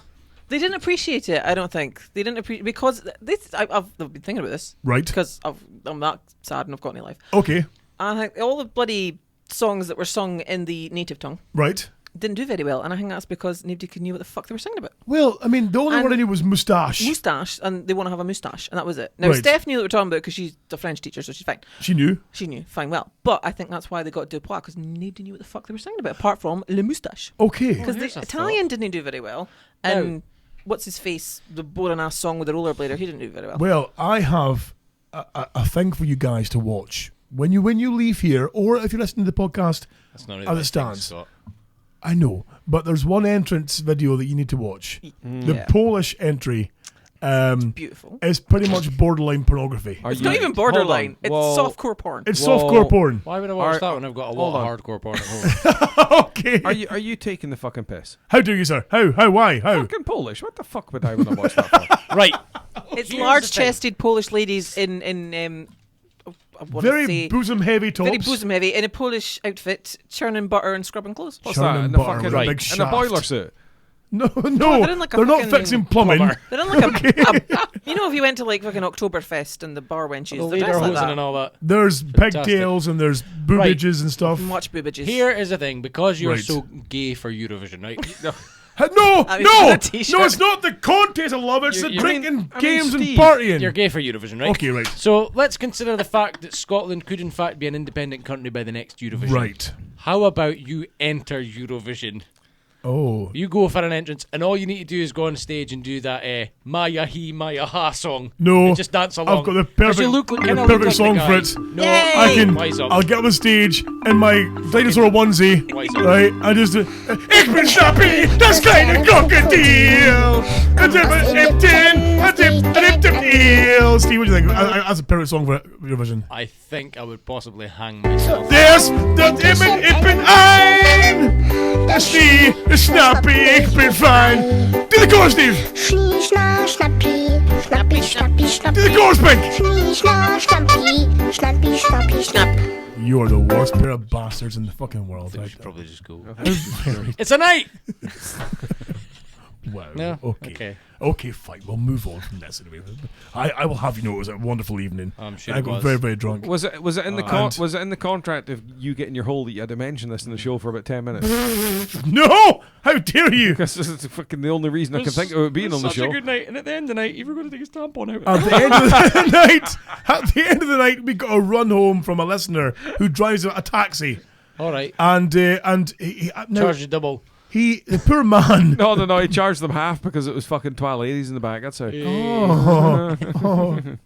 They didn't appreciate it. I don't think they didn't appreciate because this. I've been thinking about this Right. because I'm that sad and I've got any life. Okay. And I think all the bloody songs that were sung in the native tongue Right. didn't do very well, and I think that's because nobody could knew what the fuck they were singing about. Well, I mean, the only And- word I knew was moustache. Moustache, and they want to have a moustache, and that was it. Now Right. Steph knew what we're talking about because she's a French teacher, so she's fine. She knew. She knew fine well, but I think that's why they got deux pois because nobody knew what the fuck they were singing about apart from Le Moustache. Okay. Because here's the a Italian didn't do very well, and what's his face, the boring ass song with the rollerblader, he didn't do very well. Well, I have a thing for you guys to watch when you leave here, or if you're listening to the podcast. That's not really As it my thing, stands. Scott. I know, but there's one entrance video that you need to watch. The Yeah. Polish entry Beautiful. is pretty much borderline pornography. Are It's you- not even borderline. It's Whoa. softcore porn. It's Whoa. softcore porn. Why would I watch Are- that when I've got a hold lot on. of hardcore porn at home? Okay. Are you taking the fucking piss? How do you, sir? How? Why? How? Fucking Polish. What the fuck would I want to watch that for? Right. It's Here's the large-chested Polish ladies in I wanna Very say bosom heavy tops. very bosom heavy in a Polish outfit, churning butter and scrubbing clothes. What's Churning that? In the butter fucking with a big in a boiler shaft. suit. No, they're in like a they're not fucking fixing plumbing. plumber. They're in like a you know, if you went to like fucking Oktoberfest and the bar wenches, The they're dressed like lederhosen that. and all that. There's Fantastic. pigtails and there's boobages and stuff. Much boobages. Here is the thing, because you're Right. so gay for Eurovision, right? No, I mean, no, a t-shirt. no! It's not the contest I love. It's the you drinking, I mean, games, Steve, and partying. You're gay for Eurovision, right? Okay, right. So let's consider the fact that Scotland could in fact be an independent country by the next Eurovision. Right. How about you enter Eurovision? Oh, You go for an entrance, and all you need to do is go on stage and do that Maya He Maya Ha song. No, And just dance along. I've got the 'Cause perfect, you look, the kinda look perfect like song the guy. for it. No, Yay! I can. Wise up. I'll get on the stage in my dinosaur onesie, Wise up. right? I just. Ik ben Snappy, das kleine krokodil. Steve, what do you think? That's a perfect song for Eurovision. I think I would possibly hang myself. There's dat ik ben ein. Steve, Snappy, ik ben fijn. Do the chorus, Steve. Schnie, schna, schnappi, schnappi, schnappi, Do schnappi. the chorus, Pink. Schnie, schna, schnappi, schnappi, schnappi, schnapp. You're the worst pair of bastards in the fucking world. I Right? should probably just go. Very- It's a night! Wow. No? Okay. Okay. Okay, fine. We'll move on from this anyway. I will have you know it was a wonderful evening. I'm sure I it got was. very, very drunk. Was it in the And- was it in the contract of you getting your hole that you had to mention this in the show for about 10 minutes? No! How dare you! Because this is fucking the only reason I can think of it being on the Such show. a good night, and at the end of the night, you were going to take his tampon out. At the end of the night, we got a run home from a listener who drives a taxi, All right. and he now, Charge you double. the poor man. No, he charged them half because it was fucking 12 ladies in the back. That's how. Oh,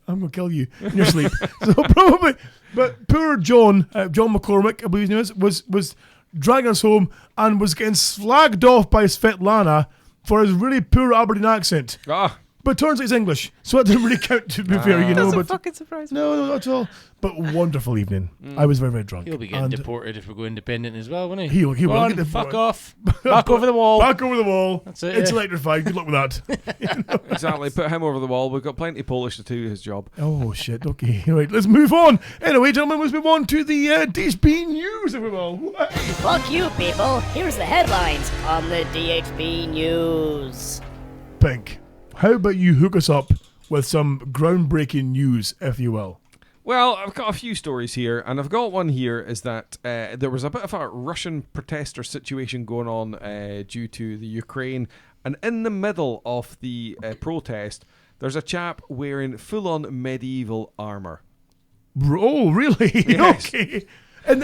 I'm gonna kill you in your sleep. So probably, but poor John McCormick, I believe his name was dragging us home and was getting slagged off by Svetlana for his really poor Aberdeen accent. Ah, But it turns out it's English, so that didn't really count, to be fair, you know. Doesn't But fucking surprise me. no, not at all. But wonderful evening. I was very, very drunk. He'll be getting And deported if we go independent as well, won't he? He will Go on, get deported. fuck off. Back over the wall. Back over the wall. That's it, It's yeah. electrified. Good luck with that. Exactly. Put him over the wall. We've got plenty of Polish to do his job. Oh, shit. Okay. Right, let's move on. Anyway, gentlemen, let's move on to the DHB news, if we will. Fuck you, people. Here's the headlines on the DHB News. Pink, how about you hook us up with some groundbreaking news, if you will? Well, I've got a few stories here, and I've got one here is that there was a bit of a Russian protester situation going on due to the Ukraine, and in the middle of the protest, there's a chap wearing full-on medieval armour. Oh, really? Yes. Okay. And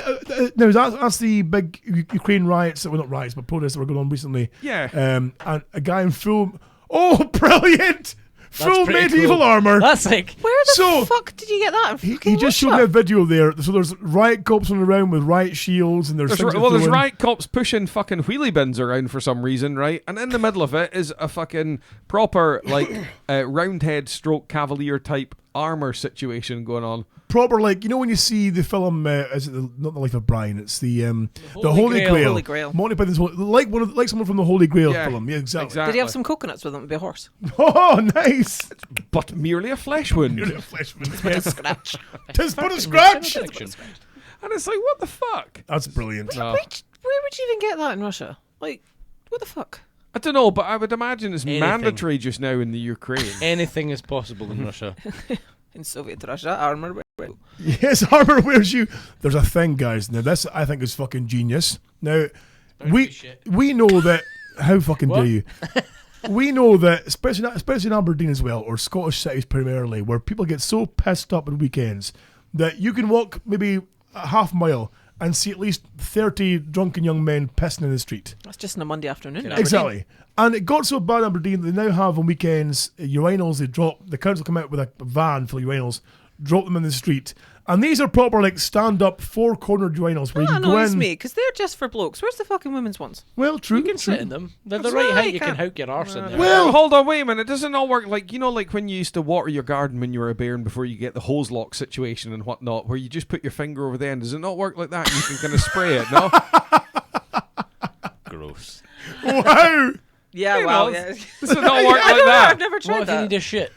now that's the big Ukraine riots, well, not riots, but protests that were going on recently. Yeah. And a guy in full... Oh, brilliant! Full pretty medieval cool. armour. That's like... Where the So- fuck did you get that? He just showed me a video there. So there's riot cops on around with riot shields, and there's things that There's throw in. riot cops pushing fucking wheelie bins around for some reason, right? And in the middle of it is a fucking proper, like, roundhead stroke cavalier type armour situation going on. Proper, like, you know when you see the film, is it not The Life of Brian? It's the Holy Grail. Grail. Holy Grail. Monty Python's like someone from the Holy Grail Yeah, film. Yeah, exactly. Did he have some coconuts with him to be a horse? Oh, nice. But merely a flesh wound. You're a fleshman. Yes. Scratch. Tis but a scratch. And it's like, what the fuck? That's brilliant. No. Where would you even get that in Russia? Like, what the fuck? I don't know, but I would imagine it's Anything. mandatory just now in the Ukraine. Anything is possible in Russia. In Soviet Russia, armor. Yes, armor wears you. There's a thing, guys. Now this I think is fucking genius. Now we know that. How fucking What? dare you? We know that, especially in Aberdeen as well, or Scottish cities primarily, where people get so pissed up on weekends that you can walk maybe a half mile and see at least 30 drunken young men pissing in the street. That's just on a Monday afternoon. Exactly. And it got so bad in Aberdeen that they now have on weekends urinals. The council come out with a van full of urinals, drop them in the street. And these are proper, like, stand-up, four-cornered urinals where you That can go annoys in. me, because they're just for blokes. Where's the fucking women's ones? Well, true. You can true. sit in them. They're the That's right right, height. you You can can't- hook your arse in there. Well- Hold on, wait a minute. It doesn't all work like, you know, like when you used to water your garden when you were a bairn before you get the hose lock situation and whatnot, where you just put your finger over the end. Does it not work like that? And you can kind of spray it, no? Gross. Wow! Yeah, You well, know, yeah. Does it not work I like don't know, I've that? never What tried if you that. need a shit?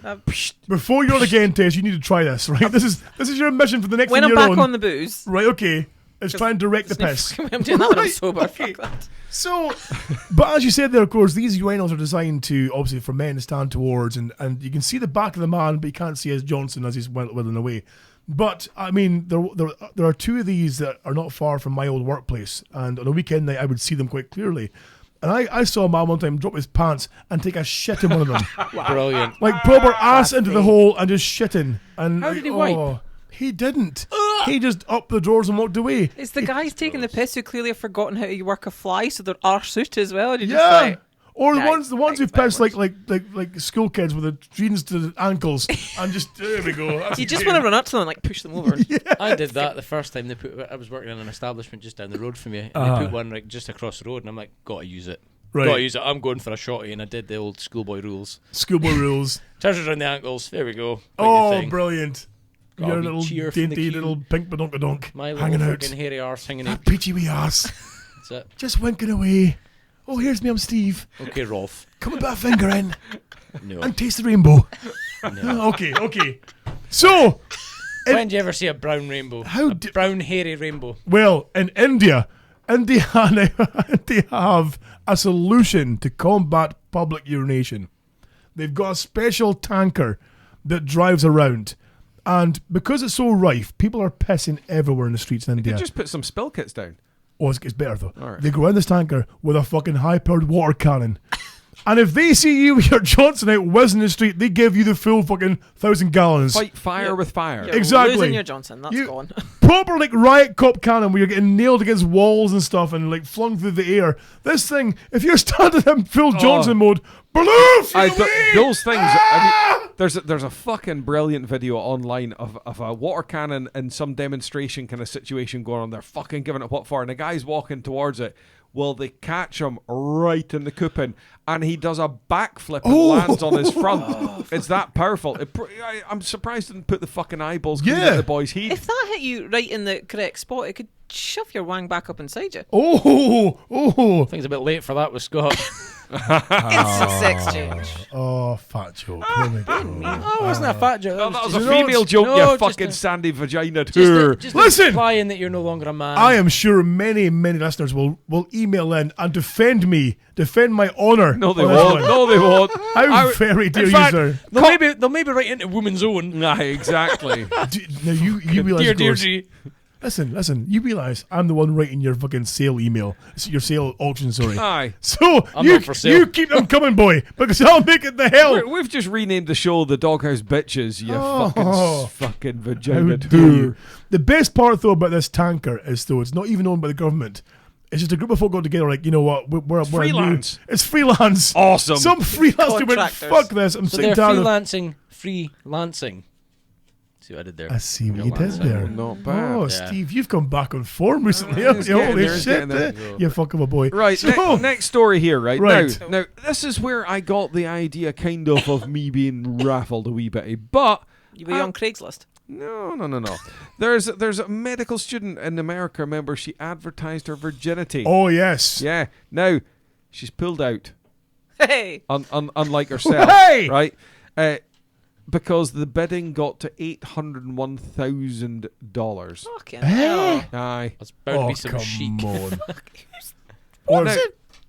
Before you're on again, Tess, you need to try this, right? This is your mission for the next When time I'm you're back on the booze. Right, okay. Let's try and direct the piss. I'm doing that when I'm Right, sober. okay. Fuck that. So, but as you said there, of course, these urinals are designed to, obviously, for men to stand towards, and you can see the back of the man, but you can't see his Johnson as he's withering away. But, I mean, there are two of these that are not far from my old workplace, and on a weekend night, I would see them quite clearly. And I saw a man one time drop his pants and take a shit in one of them. Brilliant. Like, proper ass into the hole and just shitting. And How did he wipe? He didn't. He just upped the drawers and walked away. It's the guys taking the piss who clearly have forgotten how to work a fly, so they're arse-suit as well. And you're Yeah. just like, Or the Nice. ones who Thanks very piss like school kids with the jeans to the ankles and just there we go. That's you just great. want to run up to them and like push them over. I did that the first time I was working in an establishment just down the road from you, and they put one like just across the road, and I'm like, gotta use it. Right. Gotta use it. I'm going for a shotty, and I did the old schoolboy rules. Schoolboy rules. Trousers around the ankles. There we go. Right Oh, the thing. brilliant! Gotta Your be little cheer from the dainty queue. little pink badonkadonk My little hanging out. freaking hairy arse hanging out. That peachy wee ass. That's it. Just winking away. Oh, here's me, I'm Steve. Okay, Rolf. Come and put a finger in No. and taste the rainbow. No. Okay. So, When did you ever see a brown rainbow? How a di- brown hairy rainbow. well, in India have a solution to combat public urination. They've got a special tanker that drives around. And because it's so rife, people are pissing everywhere in the streets in You India. could just put some spill kits down. Oh, it's better though. All right. They go in this tanker with a fucking high-powered water cannon. And if they see you with your Johnson out whizzing the street, they give you the full fucking 1,000 gallons. Fight fire with fire. You're Exactly. losing your Johnson. That's You- gone. Proper like riot cop cannon where you're getting nailed against walls and stuff and like flung through the air. This thing, if you're standing in full Johnson mode, baloof! Those things. I mean, there's a fucking brilliant video online of a water cannon and some demonstration kind of situation going on. They're fucking giving it what for, and the guy's walking towards it Well, they catch him right in the coupon, and he does a backflip and lands on his front. It's that powerful. I'm surprised it didn't put the fucking eyeballs coming out the boy's head. If that hit you right in the correct spot, it could shove your wang back up inside you. Oh. I think it's a bit late for that with Scott. Instant sex change. Oh, fat joke. Oh, it wasn't a fat joke. That was a female joke, no, you fucking sandy vagina Just tour. Listen! implying that you're no longer a man. I am sure many listeners will email in and defend my honour. No, they won't. No, they won't. How very dare in you, fact, sir. They'll maybe write into Woman's Own. Nah, exactly. Now you realise, Dear of course, Deirdre. Listen, you realise I'm the one writing your fucking sale email. It's your sale auction, sorry. Aye. So I'm not for sale. you keep them coming, boy, because I'll make it the hell. We've just renamed the show the Doghouse Bitches, you fucking How vagina dare you. tour. The best part, though, about this tanker is, though, it's not even owned by the government. It's just a group of folk got together, like, you know what, we're Freelance. It's freelance. Awesome. Some freelance dude went, Contractors. fuck this. I'm So sick they're and tired of... freelancing. See what I did there? I see what you did there. Not bad. Oh, Yeah. Steve, you've come back on form recently, haven't you? getting Holy there, it's shit, getting there. you fuck of a boy. Right, So, next story here, right? Right. Now, this is where I got the idea, kind of me being raffled a wee bit. But You were on Craigslist. no. There's a medical student in America. Remember, she advertised her virginity. Oh, yes. Yeah. Now she's pulled out. Hey! Unlike herself, Hey! right? Because the bidding got to $801,000. Fucking hell. Aye. That's bound to Oh, be some come chic. on. What's Or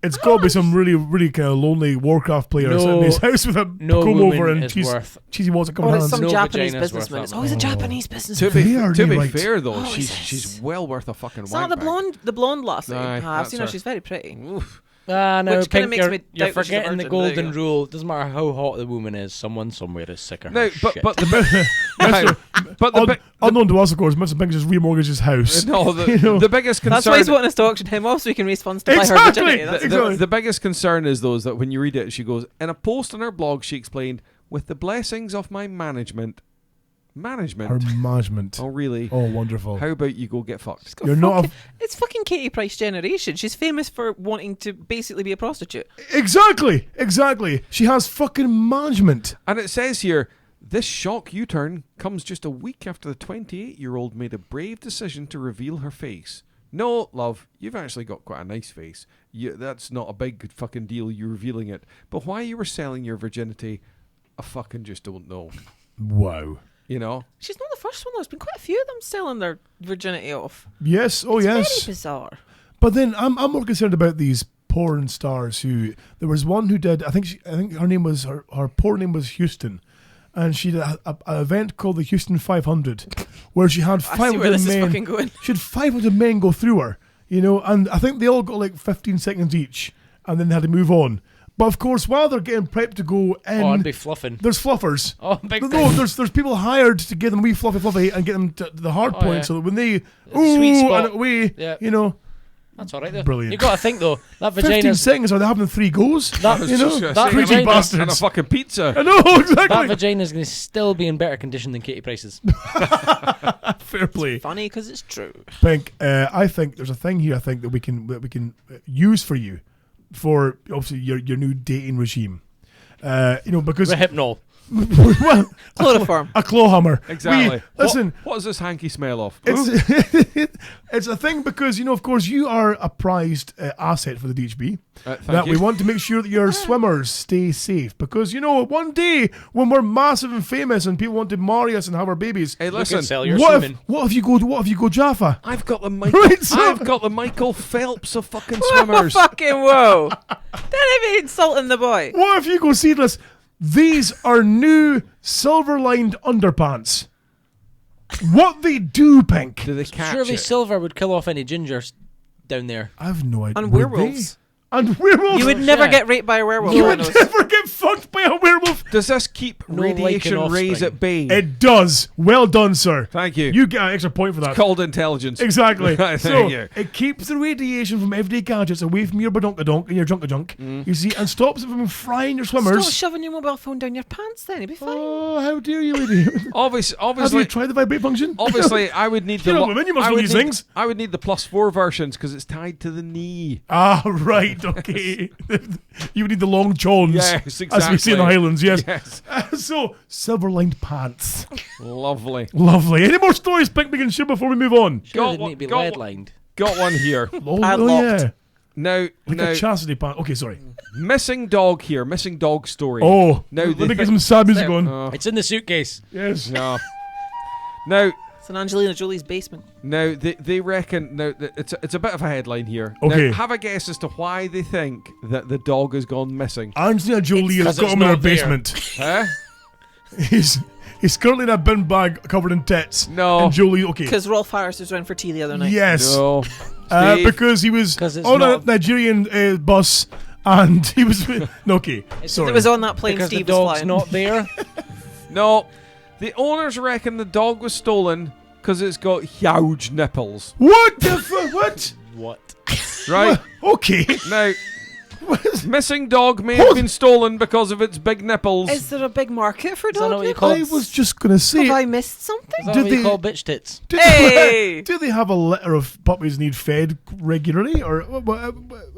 it's got to be some really kind of lonely Warcraft player sitting in his house with a no comb woman over and is cheesy worth- wants to come Or hands. it's some No Japanese vagina's worth businessman. that It's always a much. Japanese To businessman. be, Very to be right. fair though, Oh, she's well worth a fucking It's not wank bag. the blonde lassie. Aye, I've that's seen her. her. She's very pretty. Oof. No, Which kinda Pink, makes you're, me you're doubt that she's a forgetting the virgin. There you golden go. rule. Doesn't matter how hot the woman is, someone somewhere is sick of her No, shit. but the Unknown to us, of course, Mr. Pink just remortgaged his house. no, You know. the biggest That's why concern. he's wanting us to auction him off so he can responsibly buy her Exactly. virginity. That's Exactly. The biggest concern is though is that when you read it, she goes in a post on her blog. She explained, "With the blessings of my management." Her management. Oh really? Oh, wonderful. How about you go get fucked? You're not a... It's fucking Katie Price generation. She's famous for wanting to basically be a prostitute. Exactly. She has fucking management. And it says here, this shock U-turn comes just a week after the 28-year-old made a brave decision to reveal her face. No, love, you've actually got quite a nice face. That's not a big fucking deal, you revealing it. But why you were selling your virginity, I fucking just don't know. Wow. You know? She's not the first one. There's been quite a few of them selling their virginity off. Yes. Oh, It's yes. very bizarre. But then I'm more concerned about these porn stars who there was one who did I think her name was her porn name was Houston, and she did an event called the Houston 500 where she had I see where 500 this is men. fucking going. She had 500 men go through her, you know, and I think they all got like 15 seconds each, and then they had to move on. But of course, while they're getting prepped to go in, Oh, I'd be fluffing. there's fluffers. Oh, big No, time. there's people hired to get them wee fluffy and get them to the hard Oh, point, yeah. so that when they sweet spot. and away, Yeah. you know, That's all right, though. Brilliant. You got to think, though, that 15 vagina's... seconds, are they having 3 goes? That you know, that crazy vagina- bastards. And a fucking pizza. I know, exactly. That vagina's going to still be in better condition than Katie Price's. Fair play. Funny because it's true. Pink, I think there's a thing here. I think that we can use for you, for obviously your new dating regime. You know, because Hypnol. well, Chloroform. a claw hammer. Exactly. Listen, What does this hanky smell of? it's it's a thing because, you know, of course, you are a prized asset for the DHB. Thank That you. we want to make sure that your swimmers stay safe, because, you know, one day when we're massive and famous and people want to marry us and have our babies, Hey, You can listen. sell your what swimming. if you go Jaffa? I've got the Michael. Right, so- I've got the Michael Phelps of fucking swimmers. Fucking whoa. Don't even insulting the boy. What if you go seedless? These are new silver-lined underpants. What they do, Pink? Do they catch Surely it? silver would kill off any gingers down there. I've no idea. And Would werewolves. they? And werewolves. You would never Yeah. get raped by a werewolf. You Lord would knows. never get fucked by a werewolf. Does this keep No radiation lichen rays offspring. at bay? It does. Well done, sir. Thank you. You get an extra point for that. Called intelligence. Exactly. Thank So you. it keeps the radiation from everyday gadgets away from your badonkadonk and your junkadunk. You see, and stops it from frying your swimmers. Stop shoving your mobile phone down your pants then, it'll be fine. Oh, how dare you, lady? Have you Obviously, tried the vibrate function? obviously, I would need You the. know, women, you must I know would these need- things. I would need the +4 versions because it's tied to the knee. Ah, right, okay. You would need the long johns. Yes, As we see in the exactly. Highlands, yes. Yes. So, silver-lined pants. Lovely. Lovely. Any more stories, Pink, we can share before we move on? Sure, Got they one- need to be got lead one- lined. Got one here. Oh, Padlocked. yeah. Now, Like a chastity pant. Okay, sorry. missing dog here. Missing dog story. Oh, Now let the me get thi- some sad music There. on. It's in the suitcase. Yes. No. Now, It's in Angelina Jolie's basement. they reckon now that it's a bit of a headline here. Okay. Now, have a guess as to why they think that the dog has gone missing. Angelina Jolie has 'cause got it's him in her not there. basement. Huh? He's currently in a bin bag covered in tits. No. And Jolie, okay. Because Rolf Harris was round for tea the other night. Yes. No. Steve. Because he was 'Cause it's on a not- Nigerian bus and he was. No, okay. Sorry. It was on that plane Because the Steve was dog's flying. not there. No. The owners reckon the dog was stolen because it's got huge nipples. What the what? What? Right? Okay. Now, missing dog may have been stolen because of its big nipples. Is there a big market for Is that not dog what you nipples? call I was just going to say. Have I missed something? Is that Did what you they- call bitch tits? Do Hey! do they have a litter of puppies need fed regularly? Or.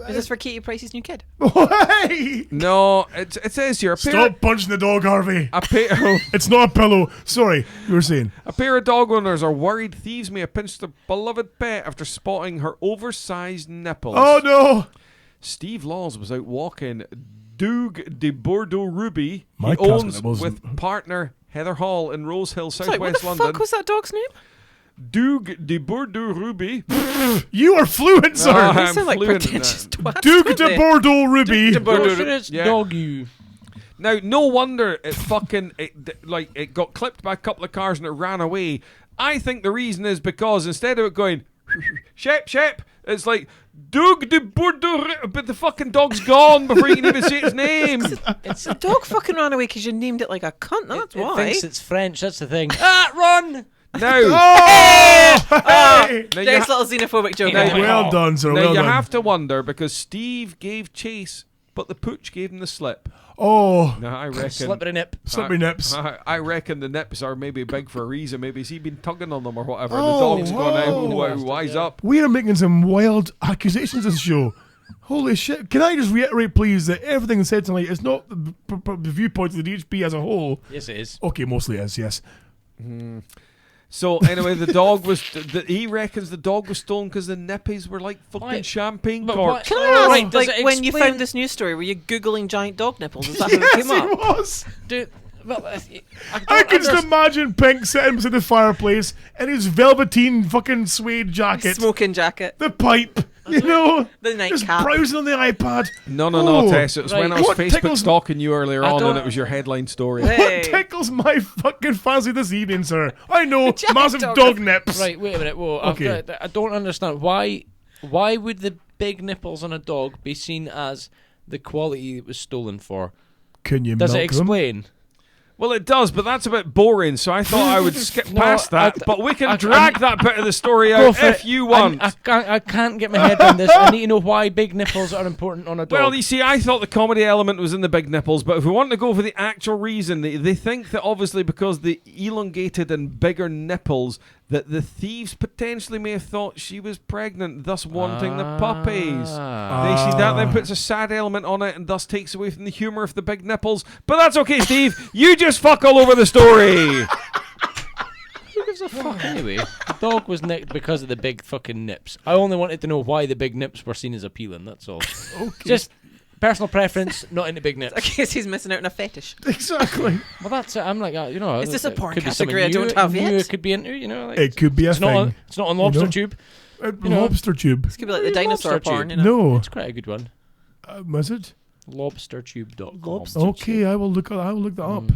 Is this for Katie Price's new kid? Hey! No, it says here. Stop punching the dog, Harvey. A pair, It's not a pillow. Sorry, you were saying. a pair of dog owners are worried thieves may have pinched their beloved pet after spotting her oversized nipples. Oh no! Steve Laws was out walking Doug de Bordeaux Ruby. My He cousin, owns it wasn't. with partner Heather Hall in Rose Hill, Sorry, what southwest the London. fuck was that dog's name? Doug de Bordeaux Ruby. You are fluent, sir. Ah, They I'm sound like fluent in pretentious that. twats. Duke don't de they? Bordeaux Ruby. Oh, shit, it's Yeah. dog you. Now, no wonder it got clipped by a couple of cars and it ran away. I think the reason is because instead of it going shep, it's like Doug de Bordeaux, but the fucking dog's gone before you can even say its name. It's The dog fucking ran away because you named it like a cunt. That's it why. thinks it's French. That's the thing. Run! Now, Oh! Hey! now you Jake's ha- little xenophobic joke. Now, Well done, sir. now Well you done. have to wonder because Steve gave chase, but the pooch gave him the slip. Oh, Now I reckon. Slippery nip. slippery nips. I reckon the nips are maybe big for a reason. Maybe he's been tugging on them or whatever. Oh, and the dog's gone whoa. out. Wise up. We are making some wild accusations this show. Holy shit. Can I just reiterate, please, that everything said tonight is not the viewpoint of the DHB as a whole? Yes, it is. Okay, mostly it is, yes. So anyway, the dog was. He reckons the dog was stolen because the nippies were like fucking Why- champagne but corks. Can I ask, Right, does like, it when you explain- found this news story, were you Googling giant dog nipples? Is that how it Yes, came it up? was. Dude, well, I I don't can just understand. imagine Pink sitting beside the fireplace in his velveteen fucking suede jacket, Smoking jacket. the pipe, you know, The just nightcap. browsing on the iPad. No, Oh, Tess. It was when right. I was What Facebook tickles- stalking you earlier I on, don't- and it was your headline story. Hey. What tickles my fucking fancy this evening, sir? I know, Giant massive dog dog nips. Right, wait a minute. Whoa, Okay. I don't understand. Why would the big nipples on a dog be seen as the quality it was stolen for? Can you Does it milk them? explain? Well, it does, but that's a bit boring, so I thought I would skip No, past that. but we can I- drag that bit of the story Go out for if it. you want. I can't get my head around this. I need to know why big nipples are important on a dog. Well, you see, I thought the comedy element was in the big nipples, but if we want to go for the actual reason, they think that obviously because the elongated and bigger nipples, that the thieves potentially may have thought she was pregnant, thus wanting the puppies. They see that then puts a sad element on it and thus takes away from the humour of the big nipples. But that's okay, Steve. You just fuck all over the story. Who gives a fuck anyway? The dog was nicked because of the big fucking nips. I only wanted to know why the big nips were seen as appealing, that's all. Okay. Just personal preference, not into big nips. I guess he's missing out on a fetish. Exactly. Well, that's it. I'm like, you know. Is this a it porn could be something category I don't have new yet? It could be into, you know. Like, It could be a it's not thing. it's not on Lobster know? Tube. know. Lobster tube. This could be like the dinosaur Lobster porn, tube. you know? No. It's quite a good one. Was it? Lobstertube.com. Okay, I will look that up.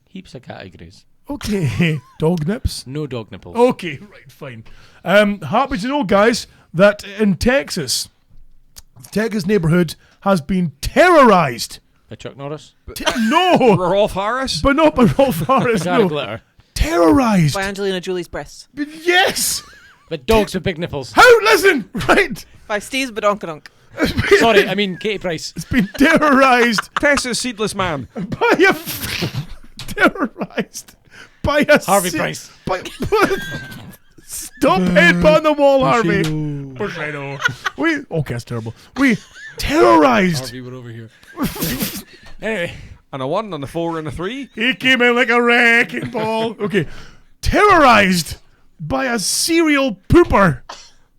Heaps of categories. Okay. Dog nips. No dog nipples. Okay, right, fine. Happy to know, guys, that in Texas, the Texas neighborhood has been terrorized By Chuck Norris. No! Rolf Harris? But not by Rolf Harris, Gary no. Glitter. Terrorised! By Angelina Jolie's breasts. Yes! But dogs with big nipples. How? Listen! Right! By Steve's Badonkadonk. Sorry, I mean Katie Price. It's been terrorised Tessa's Seedless Man. by a... terrorised by a... Harvey Price. By, stop headbutting the wall, Harvey. Bushido. Okay, that's terrible. We terrorised. Harvey, we're over here. Anyway. And a 1 and a 4 and a 3. He came in like a wrecking ball. Okay. Terrorised by a serial pooper.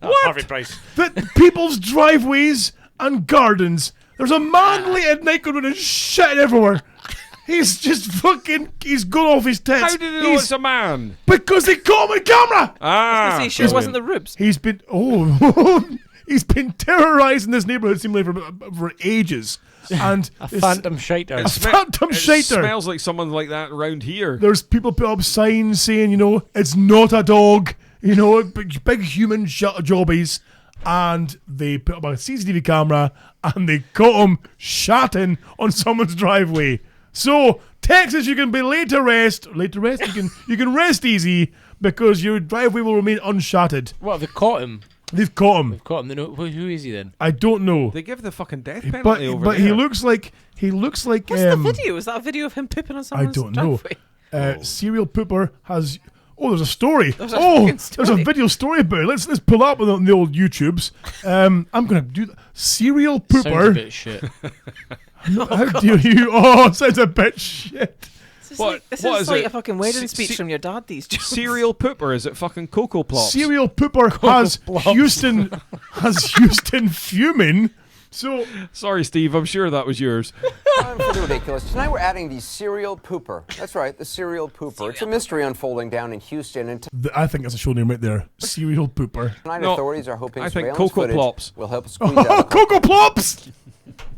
Harvey Price. That people's driveways and gardens. There's a man late at night going to shit everywhere. He's just fucking. He's gone off his tits. How did you know it's a man? Because they caught him on camera. Ah. See, sure wasn't the rubes. He's been. He's been terrorising this neighbourhood seemingly for ages. And A phantom shiter. A phantom It shiter. smells like someone like that around here. There's people put up signs saying, it's not a dog. Big human jobbies. And they put up a CCTV camera and they caught him shatting on someone's driveway. So, Texas, you can be laid to rest. You can rest easy because your driveway will remain unshattered. What, have they caught him? They've caught him. They've caught him. They know, who is he then? I don't know. They give the fucking death penalty over But there. he looks like What's the video? Is that a video of him pooping on I someone's don't know. driveway? Serial pooper has. Oh, there's a story. There's a fucking story. There's a video story about it. Let's pull up on the old YouTubes. I'm gonna do that. Serial Sounds a pooper. bit shit. How dare you? Oh, sounds a bit shit. This is like a fucking wedding speech from your dad. These jokes. Serial pooper? Is it fucking Cocoa Plops? Serial pooper has Houston fuming. So sorry, Steve. I'm sure that was yours. Time for the ridiculous. Tonight we're adding the serial pooper. That's right, the serial pooper. It's a mystery unfolding down in Houston. And I think that's a show name right there. Serial pooper. tonight authorities are hoping I think surveillance Cocoa footage Plops will help squeeze out. Cocoa Plops.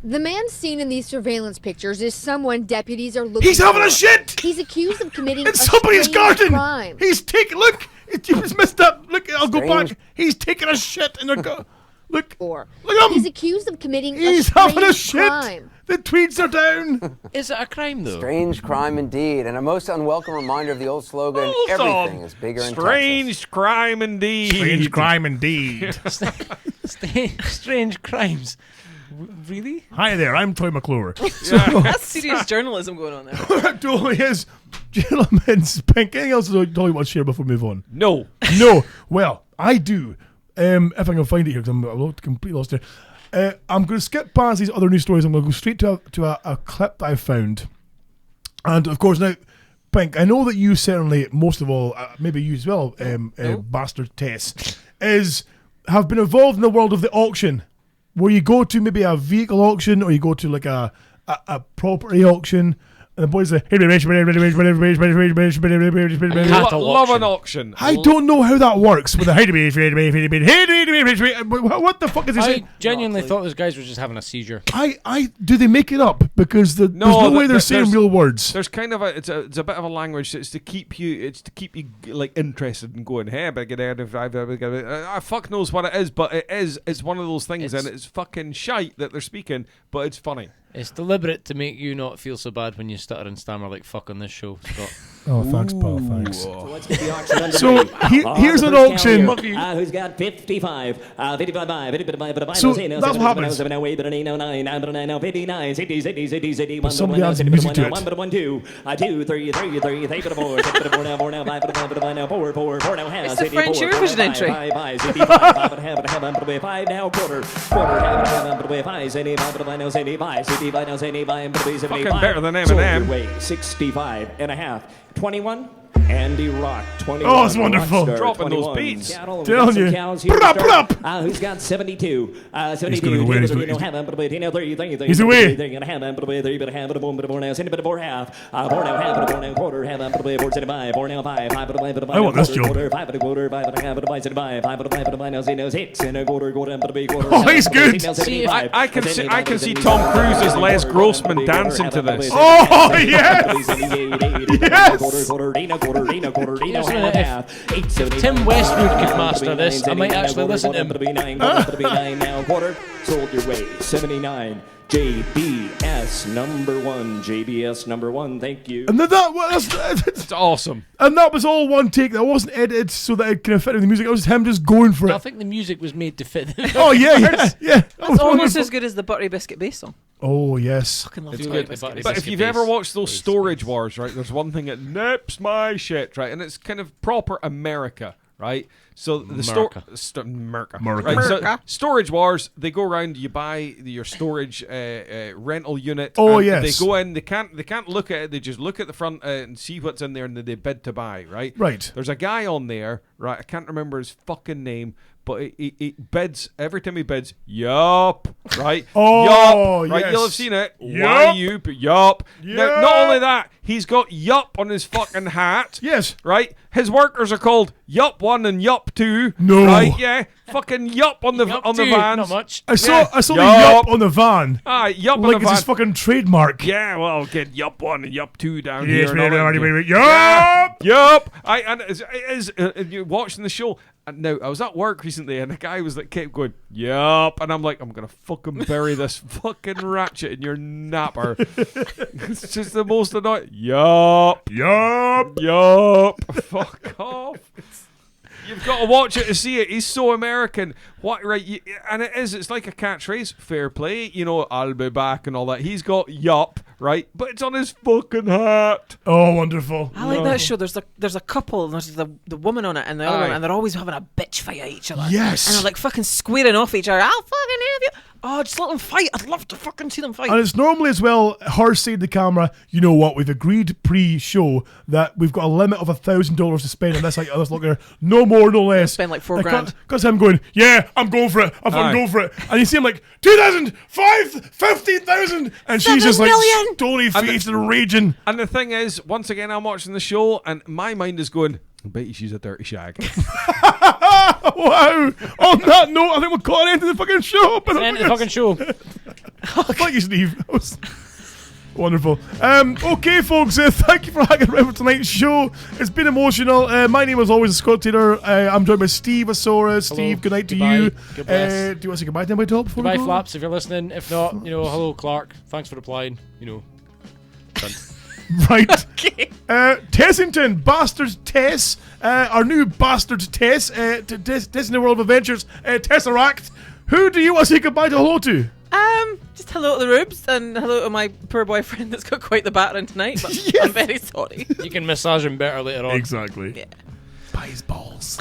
The man seen in these surveillance pictures is someone deputies are looking He's having for. a shit. He's accused of committing It's somebody's strange garden. crime. He's taking. Look, you just missed up. Look, I'll go Strange. back. He's taking a shit in the. Look at He's him. accused of committing He's a having a strange shit. crime. The tweets are down. Is it a crime, though? Strange crime indeed, and a most unwelcome reminder of the old slogan, everything is bigger in Texas. Strange crime indeed. Strange crime indeed. Strange crimes. Really? Hi there, I'm Toy McClure. That's serious journalism going on there. That totally is. Gentlemen's Pink. Anything else you want to share before we move on? No. No. Well, I do. If I can find it here, because I'm completely lost here. I'm going to skip past these other news stories. I'm going to go straight to a clip that I found. And, of course, now, Pink, I know that you certainly, most of all, maybe you as well, Bastard-Tess, have been involved in the world of the auction, where you go to maybe a vehicle auction or you go to like a property auction. And the boys say, Love an auction. I don't know how that works with the what the fuck is he I saying? genuinely thought those guys were just having a seizure. Do they make it up? Because there's no way they're saying real words. There's kind of it's a bit of a language. It's to keep you like interested in going. Hey, but fuck knows what it is, but it's one of those things, and it's fucking shite that they're speaking, but it's funny. It's deliberate to make you not feel so bad when you stutter and stammer like fuck on this show, Scott. Oh, thanks, pal. Thanks. So let's get the auction underway. So here's an auction. Who's got 55? 55. So that's what happens. But somebody adds music to it. 1, 2, 3, 3, 3, 3, 4, 4 now, 5, 4 now, has. It's the French Eurovision entry. 5 now, quarter, Fucking better than Eminem. 65 and a half. 21. Andy Rock, 21. Oh, it's wonderful. Dropping those beats. Telling you. Who's got 72? 72. He's gonna win. He's away. I want this job. Oh, he's good. I can see Tom Cruise as Les Grossman dancing to this. Oh, yes. If Tim Westwood could master this, I might actually listen to him. Sold your way. 79. JBS #1. JBS #1. Thank you. And that's It's awesome. And that was all one take. That wasn't edited so that it kind of fit with the music. It was him just going for I it. think the music was made to fit the Oh yeah. That's almost as good as the Buttery Biscuit bass song. Oh yes. Fucking love It's the good. Buttery Biscuit. But if you've ever watched those Storage Wars, right, there's one thing that nips my shit, right, and it's kind of proper America, right? So the America. Right? So Storage Wars, they go around, you buy your storage rental unit. Oh and yes. They go in, they can't look at it, they just look at the front and see what's in there, and then they bid to buy, right? Right. There's a guy on there, right? I can't remember his fucking name. But he bids every time he bids. Yup, right? Oh, yup, right? yes. You'll have seen it. Yup. Yup. Now, not only that, he's got yup on his fucking hat. Yes. Right. His workers are called Yup 1 and Yup 2. No. Right. Yeah. Fucking yup on the Yup the 2, van. not much. I saw the yup on the van. Yup on Like the it's van. his fucking trademark. Yeah, well, get Yup 1 and Yup 2 down Yes, here. wait. Yup. Yup. And it is you're watching the show. And now, I was at work recently, and a guy was like, kept going, yup. And I'm like, I'm going to fucking bury this fucking ratchet in your napper. It's just the most annoying. Yup. Fuck off. You've got to watch it to see it. He's so American. What, right? And it's like a catchphrase. Fair play. You know, I'll be back and all that. He's got yup, right? But it's on his fucking hat. Oh, wonderful. I like that show. There's a couple, and there's the woman on it and the other one, and they're always having a bitch fight at each other. Yes. And they're like fucking squaring off each other. I'll fucking have you. Oh, just let them fight. I'd love to fucking see them fight. And it's normally as well her saying to the camera, you know what, we've agreed pre-show that we've got a limit of $1,000 to spend on this. Like, let's look at her. No more, no less. Spend like $4,000. Because I'm going, yeah, I'm going for it. I'm fucking going for it. And you see him like, 2,000, 5,000, 15,000. And she's just like stony faced and raging. And the thing is, once again, I'm watching the show, and my mind is going, I bet you she's a dirty shag. Wow. On that note, I think we'll call it into the fucking show. But End of the fucking show. Thank you, Steve. That was wonderful. Okay, folks, thank you for hanging around for tonight's show. It's been emotional. My name is always Scott Taylor. I'm joined by Steve Asora. Steve, good night to you. Good bless. Do you want to say goodbye to anybody, Top? Goodbye, Flaps, if you're listening. If not, hello, Clark. Thanks for replying. Right. Okay. Tessington, Bastard-Tess, our new Bastard-Tess, Disney World of Adventures, Tesseract. Who do you want to say goodbye to hello to? Just hello to the Rubes and hello to my poor boyfriend that's got quite the battering tonight, but Yes. I'm very sorry. You can massage him better later on. Exactly. Yeah. By his balls.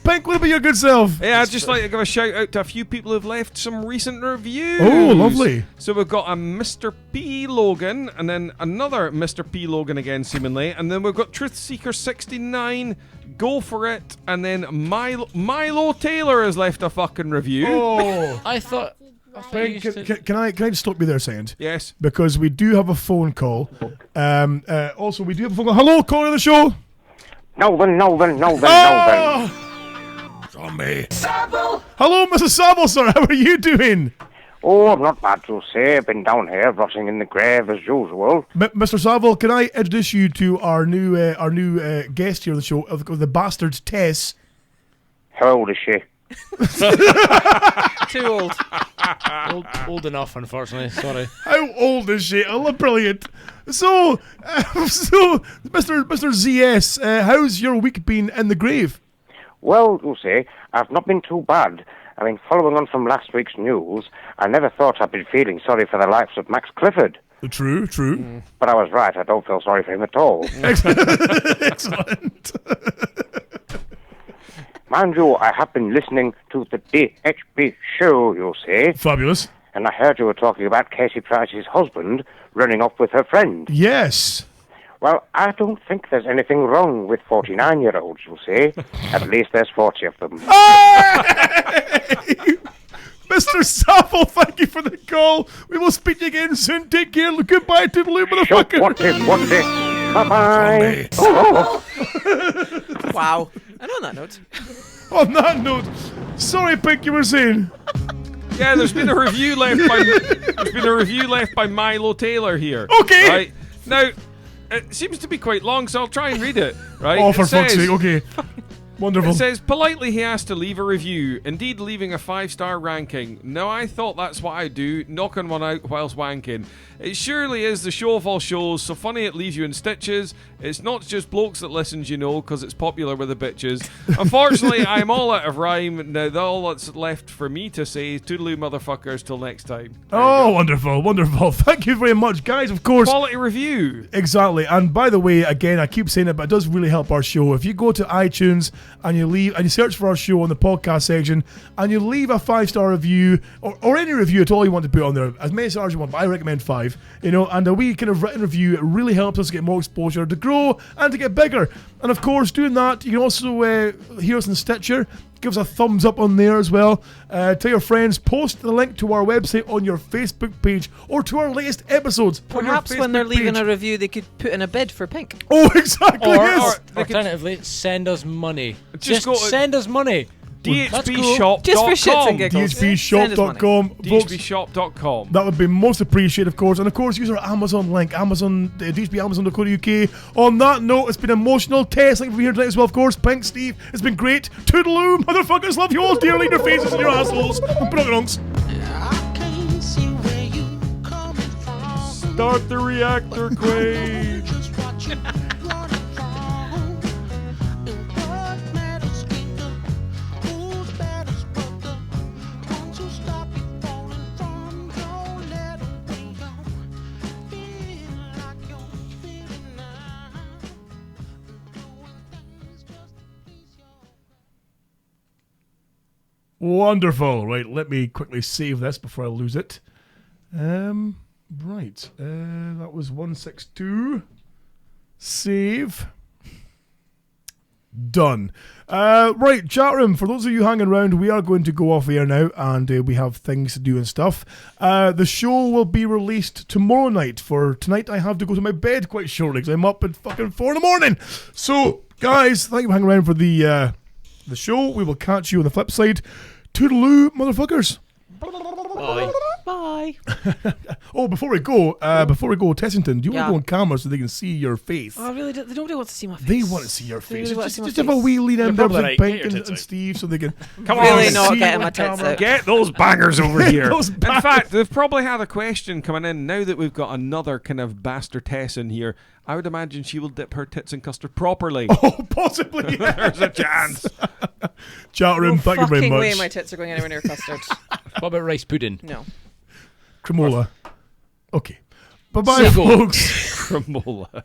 Pink, what about your good self? Yeah, I'd just like to give a shout out to a few people who've left some recent reviews. Oh, lovely. So we've got a Mr. P. Logan, and then another Mr. P. Logan again, seemingly. And then we've got Truth Seeker 69, Go For It, and then Milo Taylor has left a fucking review. Oh. I thought... Pink, can I just stop you there a second? Yes. Because we do have a phone call. Also, we do have a phone call. Hello, caller of the show. Nolan. Zombie. Hello, Mrs. Saville, sir. How are you doing? Oh, I'm not bad to say. I've been down here rotting in the grave as usual. Mr. Saville, can I introduce you to our new guest here on the show, the Bastard-Tess? How old is she? Too old. Old enough, unfortunately. Sorry. How old is she? Oh, brilliant. So Mr. ZS, how's your week been in the grave? Well, you see, I've not been too bad. I mean, following on from last week's news, I never thought I'd be feeling sorry for the likes of Max Clifford. True. But I was right. I don't feel sorry for him at all. Excellent. Mind you, I have been listening to the DHB show, you see. Fabulous. And I heard you were talking about Casey Price's husband running off with her friend. Yes. Well, I don't think there's anything wrong with 49-year-olds, you see. At least there's 40 of them. Mr. Saville, thank you for the call. We will speak to you again soon. Take care. Goodbye to the motherfucker. What if? Bye-bye. Oh. Wow. And on that note. On that note, sorry, Pink, you were saying. Yeah, there's been a review left by Milo Taylor here. Okay. Right now, it seems to be quite long, so I'll try and read it. Right. Oh, for It fuck's says, sake. Okay. Wonderful. It says, politely he has to leave a review, indeed leaving a 5-star ranking. No, I thought that's what I do, knocking one out whilst wanking. It surely is the show of all shows, so funny it leaves you in stitches. It's not just blokes that listens, you know, because it's popular with the bitches. Unfortunately, I'm all out of rhyme. Now, all that's left for me to say is toodaloo motherfuckers till next time. Oh, wonderful, wonderful. Thank you very much, guys, of course. Quality review. Exactly. And by the way, again, I keep saying it, but it does really help our show. If you go to iTunes and you search for our show on the podcast section and you leave a 5-star review or any review at all you want to put on there, as many stars you want, but I recommend 5, and a wee kind of written review, it really helps us get more exposure, to grow and to get bigger. And of course, doing that, you can also hear us in Stitcher. Give us a thumbs up on there as well. Tell your friends, post the link to our website on your Facebook page or to our latest episodes. Perhaps when they're leaving a review, they could put in a bid for Pink. Oh, exactly. Or yes. alternatively, send us money. Just send us money. DHBshop.com. Just for shits and giggles. DHBshop.com. DHBshop.com. That would be most appreciated, of course. And of course, use our Amazon link, DHBamazon.co.uk. On that note, it's been emotional. Tess, thank you for being here tonight as well, of course. Pink, Steve, it's been great. Toodaloo, motherfuckers, love you all dearly. Your faces and your assholes. And pronouns. Start the reactor, Quaid. Wonderful. Right, let me quickly save this before I lose it. Right. That was 162. Save. Done. Right, chat room. For those of you hanging around, we are going to go off air now, and we have things to do and stuff. The show will be released tomorrow night. For tonight, I have to go to my bed quite shortly because I'm up at fucking 4 a.m. So, guys, thank you for hanging around for the show. We will catch you on the flip side. Toodaloo, motherfuckers. Bye. Bye. Oh, before we go, Tessington, do you want to go on camera so they can see your face? Oh, really? Nobody wants to see my face. They want to see your face. Really just have a wee lead in there with Pink and Steve so they can Come on, really not getting my tits out. Get those bangers over here. Those In fact, they've probably had a question coming in now that we've got another kind of Bastard-Tess in here. I would imagine she will dip her tits in custard properly. Oh, possibly. There's a chance. Chat room, thank you very much. No fucking way my tits are going anywhere near custard. What about rice pudding? No. Cremola. Okay. Bye-bye, folks. Cremola.